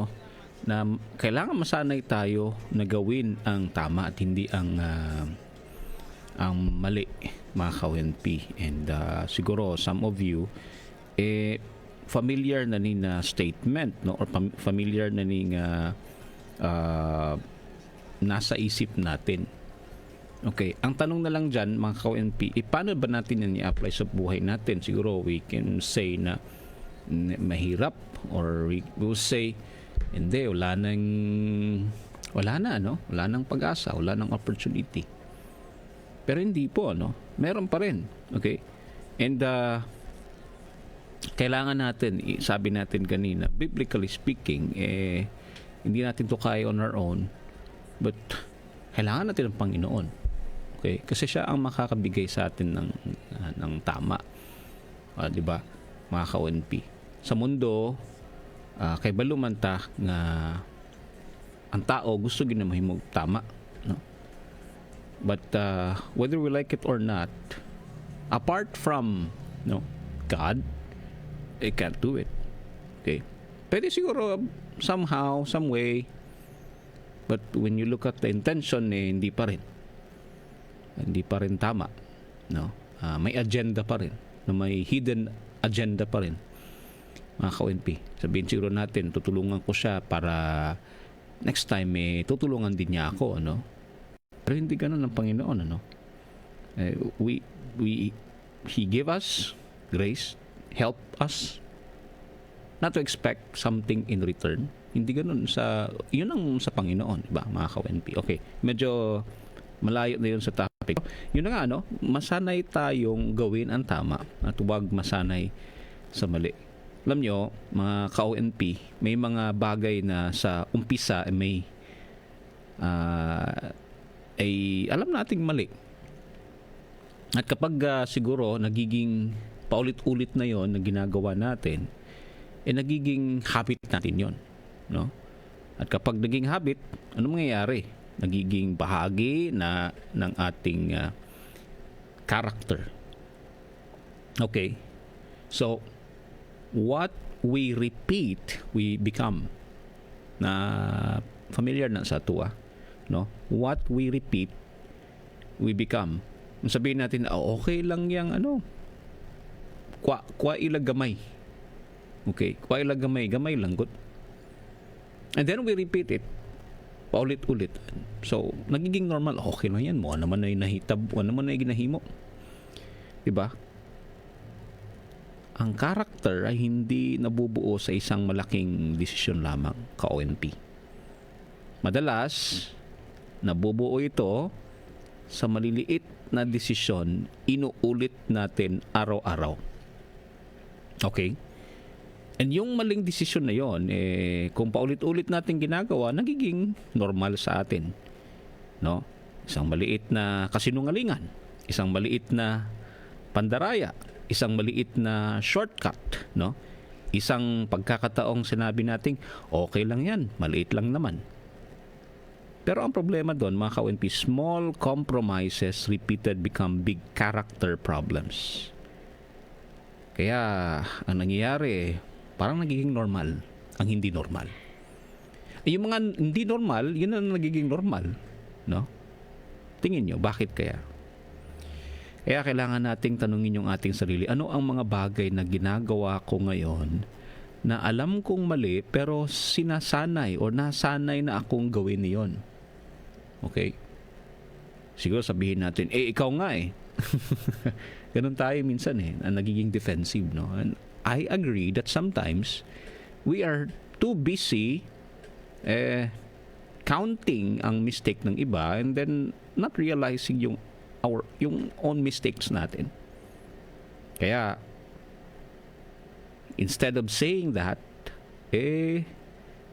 na kailangan masanay tayo na gawin ang tama at hindi ang mali mga ka-ONP. And siguro some of you familiar na ni na statement or familiar na ni nasa isip natin. Okay, ang tanong na lang dyan mga ka-ONP, paano ba natin yan i-apply sa buhay natin? Siguro we can say na mahirap or we will say hindi, wala nang pag-asa, wala nang opportunity. Pero hindi po, meron pa rin. Okay? And kailangan natin, sabi natin kanina, biblically speaking, hindi natin to kaya on our own, but kailangan natin ng Panginoon. Okay? Kasi siya ang makakabigay sa atin ng tama. Di ba? Mga ka-ONP. Sa mundo, kay balumanta nga ang tao gusto gina mahimog tama, but whether we like it or not, apart from God, they can't do it. Okay, pwede siguro somehow, some way, but when you look at the intention, hindi pa rin tama, may agenda pa rin, may hidden agenda pa rin mga ka-ONP. Sabihin siguro natin, tutulungan ko siya para next time tutulungan din niya ako, pero hindi ganun ang Panginoon, He give us grace, help us not to expect something in return. Hindi ganun yun ang sa Panginoon, diba mga ka-ONP? Okay, medyo malayo na yun sa topic. Yun na nga, masanay tayong gawin ang tama at huwag masanay sa mali. Alam nyo, mga ka-ONP, may mga bagay na sa umpisa ay alam nating mali. At kapag siguro nagiging paulit-ulit na yon na ginagawa natin, nagiging habit natin yon, At kapag naging habit, ano mangyayari? Nagiging bahagi ng ating character. Okay. So, what we repeat, we become. Na familiar na sa tuwa, What we repeat, we become. Sabihin natin, okay lang yang kwa ilagamay. Okay, kwa ilagamay, gamay lang good. And then we repeat it paulit-ulit. So, nagiging normal, okay lang yan mo. Ano naman ay nahitab, ano naman ay ginahimo. Diba? Ang karakter ay hindi nabubuo sa isang malaking desisyon lamang, ka-ONP. Madalas, nabubuo ito sa maliliit na desisyon, inuulit natin araw-araw. Okay? And yung maling desisyon na yon, kung paulit-ulit natin ginagawa, nagiging normal sa atin. Isang maliit na kasinungalingan, isang maliit na pandaraya, isang maliit na shortcut, Isang pagkakataong sinabi nating, okay lang yan, maliit lang naman. Pero ang problema doon, mga ka-ONP, small compromises repeated become big character problems. Kaya, ang nangyayari, parang nagiging normal ang hindi normal. Yung mga hindi normal, yun ang nagiging normal. Tingin nyo, bakit kaya? Kaya kailangan nating tanungin yung ating sarili, ano ang mga bagay na ginagawa ko ngayon na alam kong mali pero sinasanay o nasanay na akong gawin niyon? Okay? Siguro sabihin natin, ikaw nga Ganun tayo minsan nagiging defensive, And I agree that sometimes we are too busy counting ang mistake ng iba and then not realizing yung own mistakes natin. Kaya instead of saying that,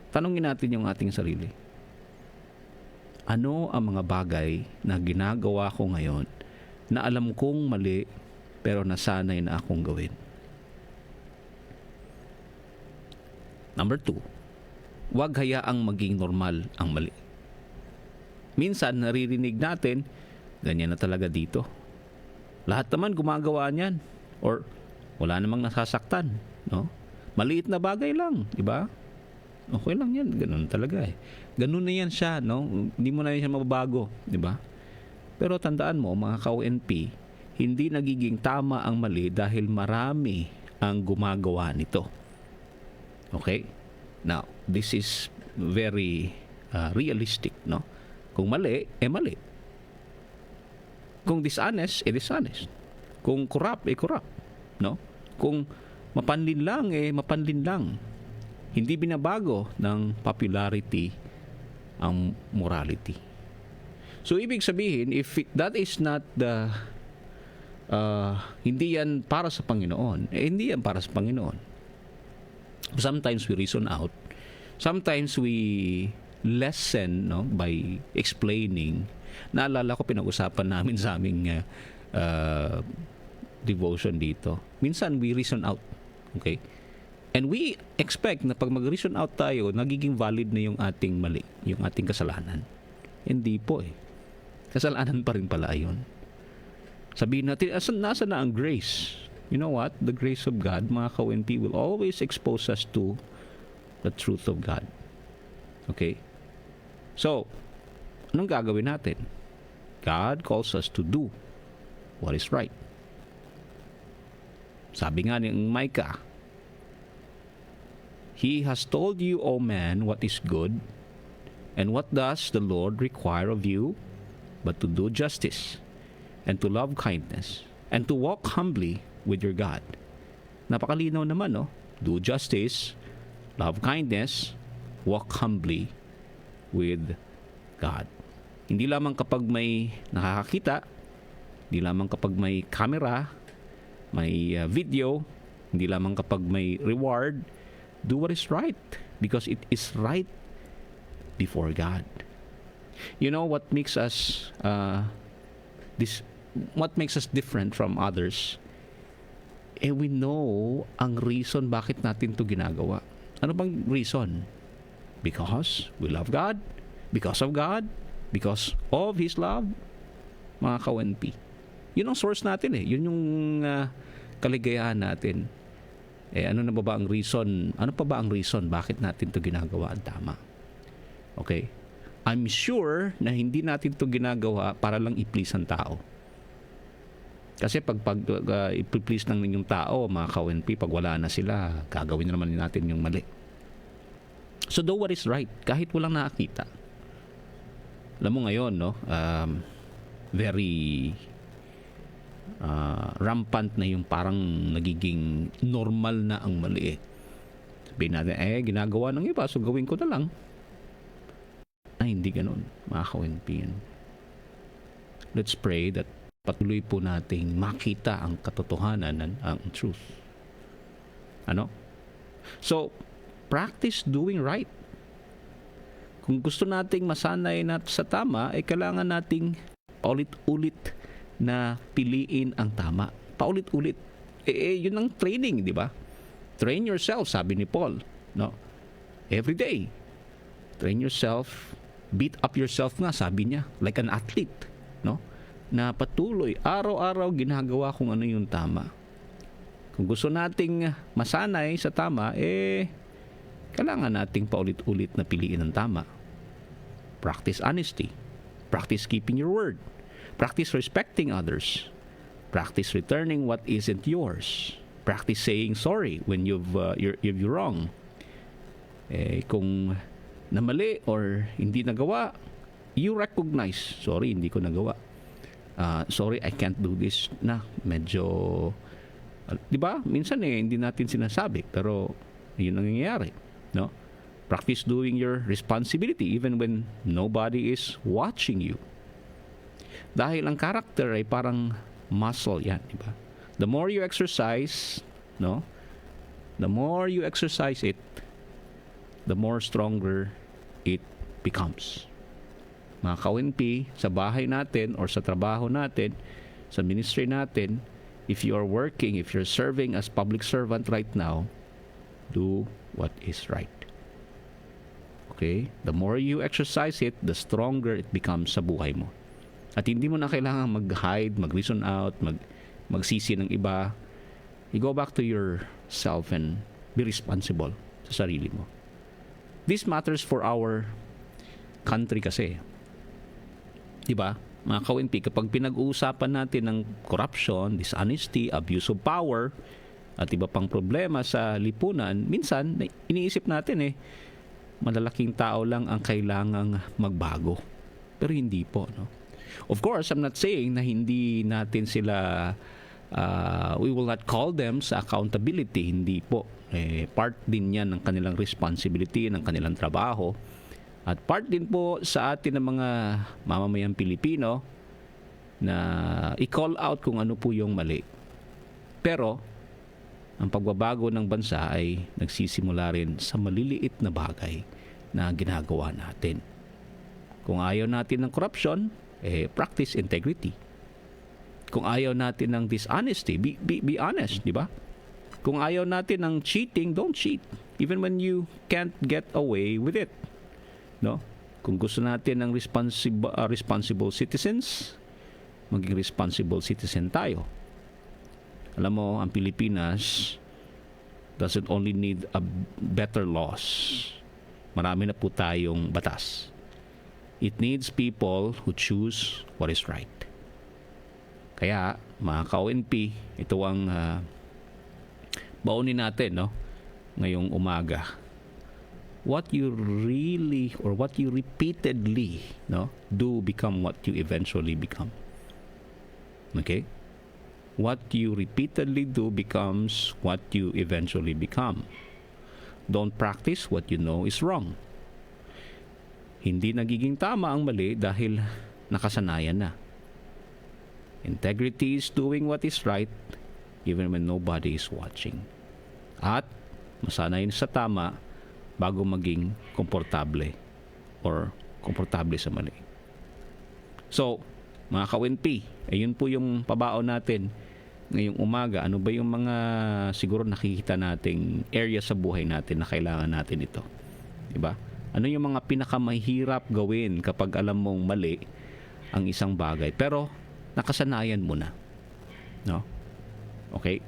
tanungin natin yung ating sarili. Ano ang mga bagay na ginagawa ko ngayon na alam kong mali pero nasanay na akong gawin? Number 2, huwag hayaang maging normal ang mali. Minsan, naririnig natin, ganyan na talaga dito. Lahat naman gumagawa niyan. Or, wala namang nasasaktan. No? Maliit na bagay lang, di ba? Okay lang yan. Ganun talaga eh. Ganun na yan siya, no? Hindi mo na yan siya mababago, di ba? Pero tandaan mo, mga ka-ONP, hindi nagiging tama ang mali dahil marami ang gumagawa nito. Okay? Now, this is very realistic, no? Kung mali, mali. Kung dishonest, dishonest. Kung corrupt, corrupt, no? Kung mapanlin lang, mapanlin lang. Hindi binabago ng popularity ang morality. So, ibig sabihin, if that is not the hindi yan para sa Panginoon, hindi yan para sa Panginoon. Sometimes we reason out. Sometimes we lessen, no, by explaining. Naalala ko, pinag-usapan namin sa aming devotion dito. Minsan, we reason out. Okay? And we expect na pag mag-reason out tayo, nagiging valid na yung ating mali, yung ating kasalanan. Hindi po eh. Kasalanan pa rin pala yun. Sabihin natin, nasa na ang grace? You know what? The grace of God, mga ka-ONP, will always expose us to the truth of God. Okay? So, anong gagawin natin? God calls us to do what is right. Sabi nga ni Micah, He has told you, O man, what is good, and what does the Lord require of you, but to do justice, and to love kindness, and to walk humbly with your God. Napakalinaw naman, no? Do justice, love kindness, walk humbly with God. Hindi lamang kapag may nakakakita, hindi lamang kapag may camera, may video, hindi lamang kapag may reward. Do what is right, because it is right before God. You know what makes us what makes us different from others? We know ang reason bakit natin to ginagawa. Ano bang reason? Because we love God, because of God, because of His love. Mga ka-ONP, yun ang source natin eh. Yun yung kaligayahan natin. Ano na ba ang reason? Ano pa ba ang reason bakit natin to ginagawa ang tama? Okay? I'm sure na hindi natin to ginagawa para lang i-please ang tao. Kasi pag i-please ng ninyong tao, mga ka-ONP, pag wala na sila, gagawin na naman natin yung mali. So do what is right, kahit walang nakakita. Alam mo ngayon, no? Very rampant na yung parang nagiging normal na ang mali. Sabihin natin, ginagawa ng iba, so gawin ko na lang. Hindi ganun, mga ka-ONP. Let's pray that patuloy po nating makita ang katotohanan, ang truth. Ano? So, practice doing right. Kung gusto nating masanay sa tama, kailangan nating paulit-ulit na piliin ang tama. Paulit-ulit. Yun ang training, di ba? Train yourself, sabi ni Paul. No? Every day. Train yourself. Beat up yourself nga, sabi niya. Like an athlete. No? Na patuloy, araw-araw ginagawa kung ano yung tama. Kung gusto nating masanay sa tama, kailangan nating paulit-ulit na piliin ang tama. Practice honesty. Practice keeping your word. Practice respecting others. Practice returning what isn't yours. Practice saying sorry when you've wrong. Kung namali or hindi nagawa, you recognize, sorry, hindi ko nagawa. Sorry, I can't do this na. Medyo, di ba? Minsan hindi natin sinasabi, pero yun ang nangyayari. No? Practice doing your responsibility even when nobody is watching you. Dahil ang character ay parang muscle yan, di ba? The more you exercise, no? The more you exercise it, the more stronger it becomes. mga ka-ONP, sa bahay natin or sa trabaho natin, sa ministry natin, if you are working, if you're serving as public servant right now, do what is right. Okay? The more you exercise it, the stronger it becomes sa buhay mo. At hindi mo na kailangan mag-hide, mag-reason out, magsisi ng iba. You go back to yourself and be responsible sa sarili mo. This matters for our country kasi. Diba? Mga ka-ONP, kapag pinag-uusapan natin ng corruption, dishonesty, abuse of power, at iba pang problema sa lipunan, minsan, iniisip natin malalaking tao lang ang kailangang magbago. Pero hindi po, no? Of course, I'm not saying na hindi natin sila, we will not call them sa accountability. Hindi po. Part din yan ng kanilang responsibility, ng kanilang trabaho. At part din po sa atin ng mga mamamayang Pilipino na i-call out kung ano po yung mali. Pero, ang pagbabago ng bansa ay nagsisimula rin sa maliliit na bagay na ginagawa natin. Kung ayaw natin ng corruption, practice integrity. Kung ayaw natin ng dishonesty, be honest, di ba? Kung ayaw natin ng cheating, don't cheat. Even when you can't get away with it. No? Kung gusto natin ng responsible citizens, maging responsible citizen tayo. Alam mo, ang Pilipinas doesn't only need a better laws. Marami na po tayong batas. It needs people who choose what is right. Kaya, mga ka-ONP, ito ang baunin natin, no? Ngayong umaga. What you really or what you repeatedly do become what you eventually become. Okay? What you repeatedly do becomes what you eventually become. Don't practice what you know is wrong. Hindi nagiging tama ang mali dahil nakasanayan na. Integrity is doing what is right even when nobody is watching. At masanayin sa tama bago maging komportable or komportable sa mali. So, mga ka-ONP, ayun po yung pabaon natin ngayong umaga. Ano ba yung mga siguro nakikita nating area sa buhay natin na kailangan natin ito? Diba? Ano yung mga pinakamahirap gawin kapag alam mong mali ang isang bagay pero nakasanayan mo na? No? Okay?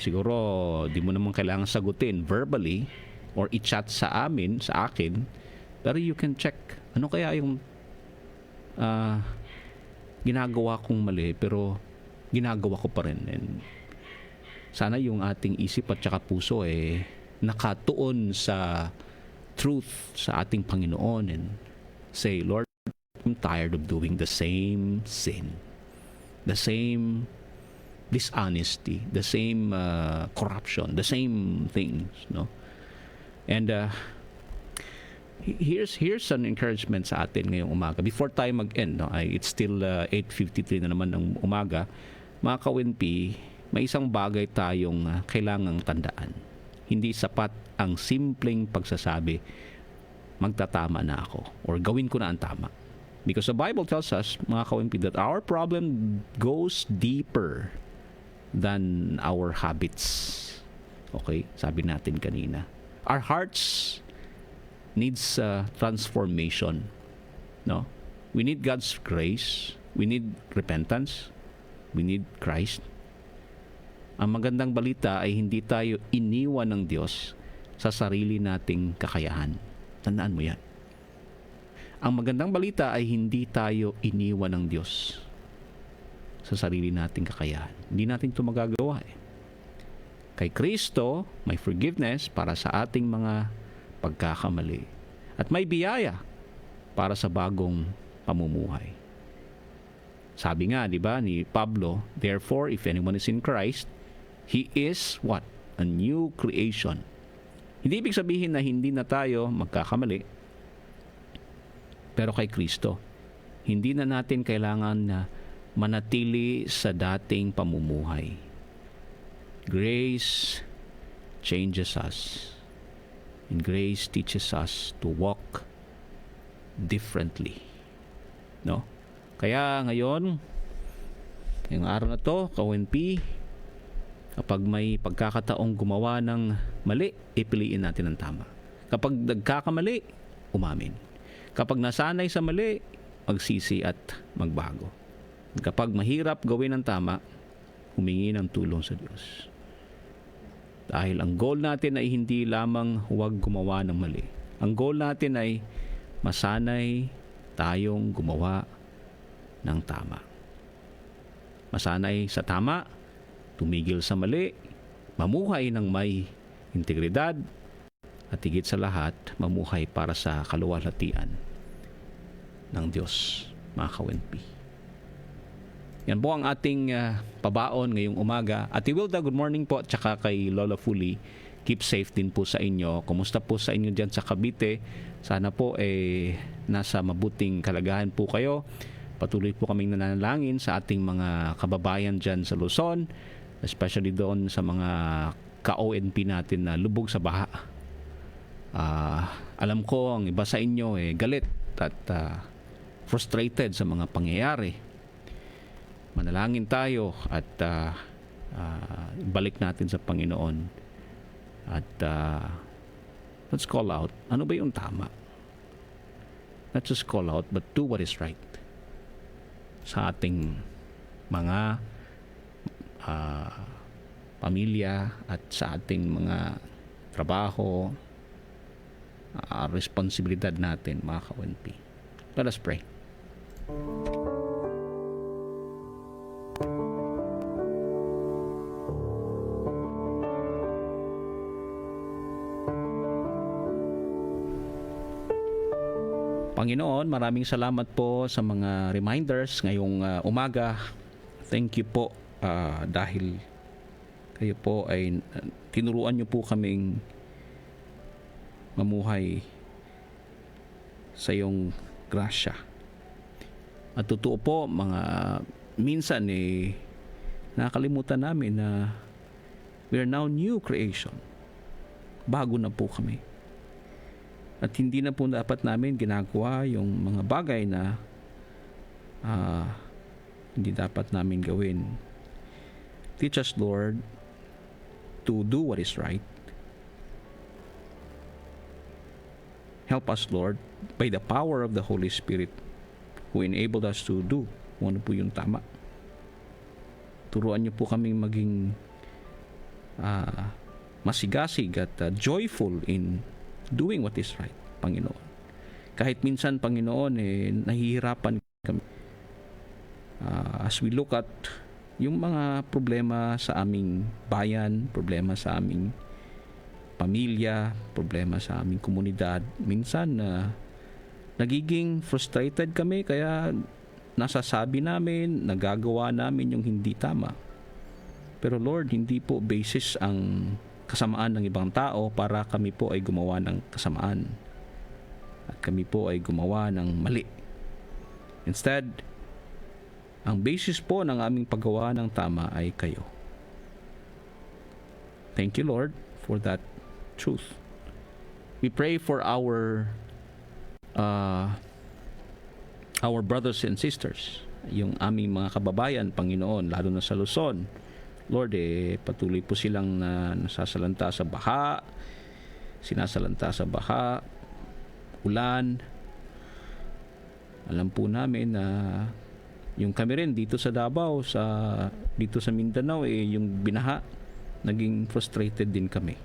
Siguro di mo naman kailangan sagutin verbally or i-chat sa akin, pero you can check. Ano kaya yung ginagawa kong mali, pero ginagawa ko pa rin. And sana yung ating isip at saka puso nakatuon sa truth sa ating Panginoon and say, Lord, I'm tired of doing the same sin, the same dishonesty, the same corruption, the same things, no? And here's an encouragement sa atin ngayong umaga. Before tayo mag-end, it's still 8:53 na naman ng umaga. Mga ka-ONP, may isang bagay tayong kailangang tandaan. Hindi sapat ang simpleng pagsasabi, magtatama na ako or gawin ko na ang tama. Because the Bible tells us, mga ka-ONP, that our problem goes deeper than our habits. Okay? Sabi natin kanina. Our hearts needs transformation. No? We need God's grace. We need repentance. We need Christ. Ang magandang balita ay hindi tayo iniwan ng Diyos sa sarili nating kakayahan. Tandaan mo yan. Ang magandang balita ay hindi tayo iniwan ng Diyos sa sarili nating kakayahan. Hindi natin ito magagawa Kay Kristo, may forgiveness para sa ating mga pagkakamali. At may biyaya para sa bagong pamumuhay. Sabi nga, di ba, ni Pablo, therefore, if anyone is in Christ, he is what? A new creation. Hindi ibig sabihin na hindi na tayo magkakamali. Pero kay Kristo, hindi na natin kailangan na manatili sa dating pamumuhay. Grace changes us. And grace teaches us to walk differently. No? Kaya ngayon, ngayong araw na to, ka-ONP, kapag may pagkakataong gumawa ng mali, ipiliin natin ang tama. Kapag nagkakamali, umamin. Kapag nasanay sa mali, magsisi at magbago. Kapag mahirap gawin ang tama, humingi ng tulong sa Diyos. Dahil ang goal natin ay hindi lamang huwag gumawa ng mali. Ang goal natin ay masanay tayong gumawa ng tama. Masanay sa tama, tumigil sa mali, mamuhay ng may integridad, at higit sa lahat, mamuhay para sa kaluwalhatian ng Diyos, mga ka-ONP. Yan po ang ating pabaon ngayong umaga. Ate Wilda, good morning po, at saka kay Lola Fuli. Keep safe din po sa inyo. Kumusta po sa inyo dyan sa Cavite? Sana po nasa mabuting kalagahan po kayo. Patuloy po kaming nananalangin sa ating mga kababayan dyan sa Luzon, especially doon sa mga ka-ONP natin na lubog sa baha. Alam ko ang iba sa inyo galit at frustrated sa mga pangyayari. Manalangin tayo at balik natin sa Panginoon at let's call out ano ba yung tama. Not just call out but do what is right sa ating mga pamilya at sa ating mga trabaho, responsibilidad natin, mga ka-ONP. Let us pray. Panginoon, maraming salamat po sa mga reminders ngayong umaga. Thank you po dahil kayo po ay tinuruan niyo po kaming mamuhay sa iyong grasya. At totoo po, minsan nakalimutan namin na we are now new creation. Bago na po kami. At hindi na po dapat namin ginagawa yung mga bagay na hindi dapat namin gawin. Teach us, Lord, to do what is right. Help us, Lord, by the power of the Holy Spirit who enabled us to do kung ano po yung tama. Turuan niyo po kaming maging masigasig at joyful in doing what is right, Panginoon. Kahit minsan, Panginoon, nahihirapan kami as we look at yung mga problema sa aming bayan, problema sa aming pamilya, problema sa aming komunidad. Minsan nagiging frustrated kami kaya nasasabi namin, nagagawa namin yung hindi tama. Pero Lord, hindi po basis ang kasamaan ng ibang tao para kami po ay gumawa ng kasamaan. At kami po ay gumawa ng mali. Instead, ang basis po ng aming paggawa ng tama ay kayo. Thank you, Lord, for that truth. We pray for our brothers and sisters, yung aming mga kababayan, Panginoon, lalo na sa Luzon. Lord, patuloy po silang sinasalanta sa baha, ulan. Alam po namin na yung kami rin dito sa Davao, dito sa Mindanao, yung binaha, naging frustrated din kami,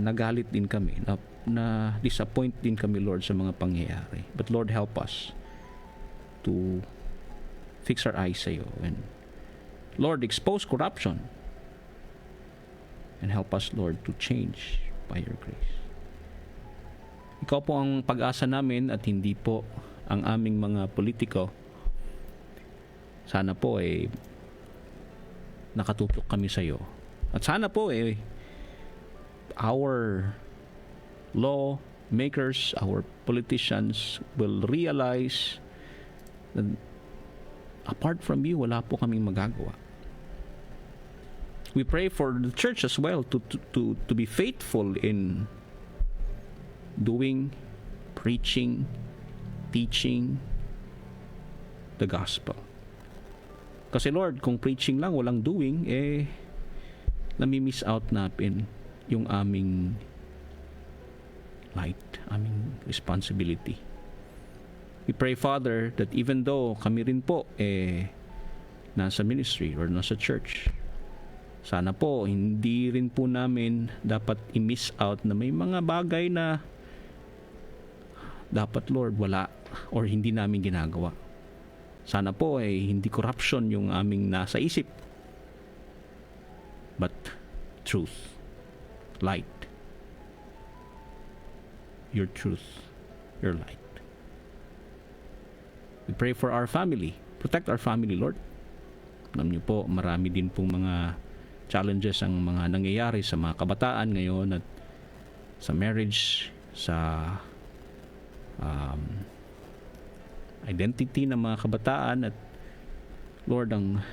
nagalit din kami, na disappoint din kami, Lord, sa mga pangyayari. But Lord, help us to fix our eyes sa iyo, and Lord, expose corruption and help us, Lord, to change by your grace. Ikaw po ang pag-asa namin at hindi po ang aming mga politiko. Sana po nakatutok kami sa iyo. At sana po our lawmakers, our politicians will realize that apart from you, wala po kaming magagawa. We pray for the church as well to be faithful in doing, preaching teaching the gospel. Kasi Lord, kung preaching lang, walang doing, nami-miss out natin yung aming light, aming responsibility. We pray, Father, that even though kami rin po nasa ministry or nasa church, sana po hindi rin po namin dapat i-miss out na may mga bagay na dapat, Lord, wala or hindi namin ginagawa. Sana po hindi corruption yung aming nasa isip, but truth, light, your truth, your light. We pray for our family. Protect our family, Lord. Alam niyo po, marami din pong mga challenges ang mga nangyayari sa mga kabataan ngayon at sa marriage, sa identity ng mga kabataan at Lord, ang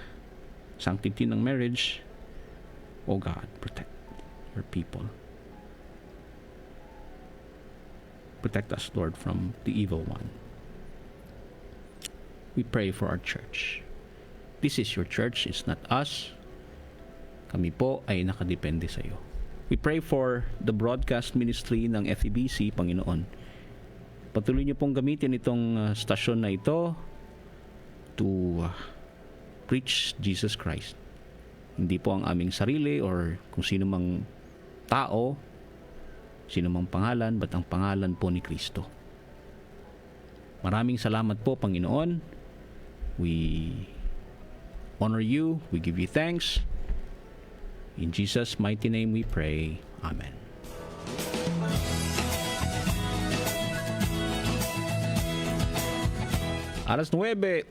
sanctity ng marriage. Oh God, protect your people. Protect us, Lord, from the evil one. We pray for our church. This is your church, it's not us. Kami po ay nakadepende sa iyo. We pray for the broadcast ministry ng FEBC, Panginoon. Patuloy niyo pong gamitin itong stasyon na ito to preach Jesus Christ. Hindi po ang aming sarili or kung sino mang tao, sino mang pangalan, but ang pangalan po ni Kristo. Maraming salamat po, Panginoon. We honor you. We give you thanks. In Jesus' mighty name we pray. Amen. Alas 9:01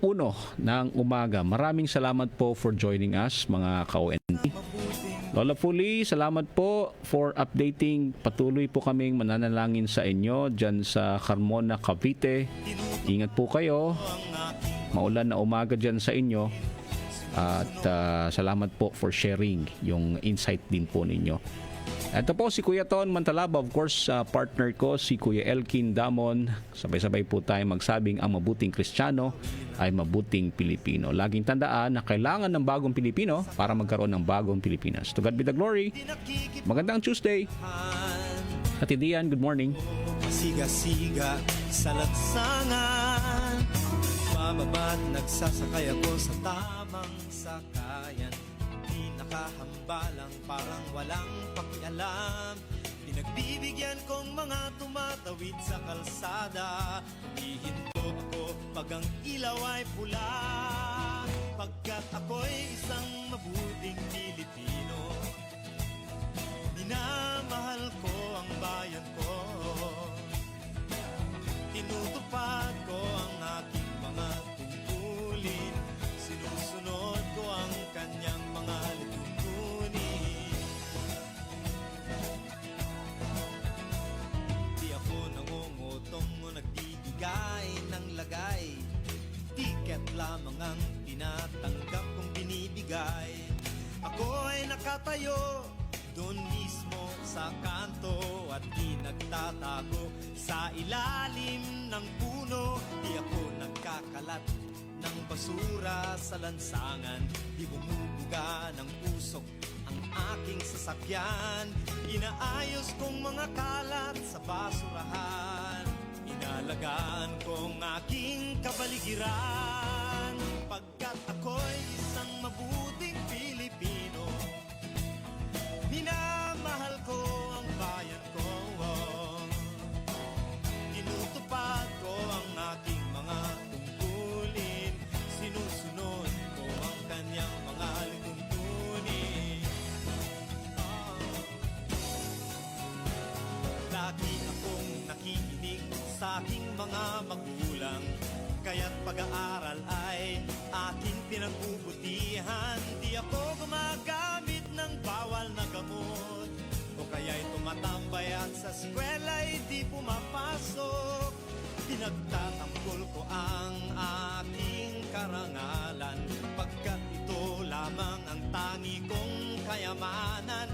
ng umaga. Maraming salamat po for joining us, mga ka-ONP. Lola Fuli, salamat po for updating. Patuloy po kaming mananalangin sa inyo dyan sa Carmona, Cavite. Ingat po kayo. Maulan na umaga dyan sa inyo. At salamat po for sharing yung insight din po ninyo. Ito po si Kuya Ton Mantalaba, of course, partner ko si Kuya Elkin Damon. Sabay-sabay po tayo magsabing ang mabuting Kristiyano ay mabuting Pilipino. Laging tandaan na kailangan ng bagong Pilipino para magkaroon ng bagong Pilipinas. To God be the glory. Magandang Tuesday. Ate Dian, good morning. Siga-siga sa lansangan, bababa't nagsasakay ako sa tamang sakayan. Nakahambalang parang walang pakialam. Pinagbibigyan kong mga tumatawid sa kalsada. Humihinto ako pag ang ilaw ay pula, pagkat ako'y isang mabuting Pilipino. Minamahal ko ang bayan ko. Tinutupad ko ang aking mga tungkulin. Sinusunod ko ang kanyang mga lituntunin. Di ako nangungutong o nagbibigay ng lagay. Tiket lamang ang tinatanggap kong binibigay. Ako ay nakatayo doon mismo sa kanto at di nagtatago sa ilalim ng puno. Di ako nagkakalat ng basura sa lansangan. Di bumubuga ng usok ang aking sasakyan. Inaayos kong mga kalat sa basurahan. Inalagaan kong aking kapaligiran. Pagkat ako'y isang mabuting Pilipino. Minamahal ko ang bayan ko. Tinutupad ko ang aking mga tungkulin. Sinusunod ko ang kanyang mga lituntunin. Lagi akong nakikinig sa aking mga magulang. Kaya't pag-aaral ay aking pinagbubutihan. Di ako gumagamit ng bawal na gamot, o kaya'y tumatambay at sa eskwela'y di pumapasok. Pinagtatanggol ko ang aking karangalan, pagkat ito lamang ang tangi kong kayamanan.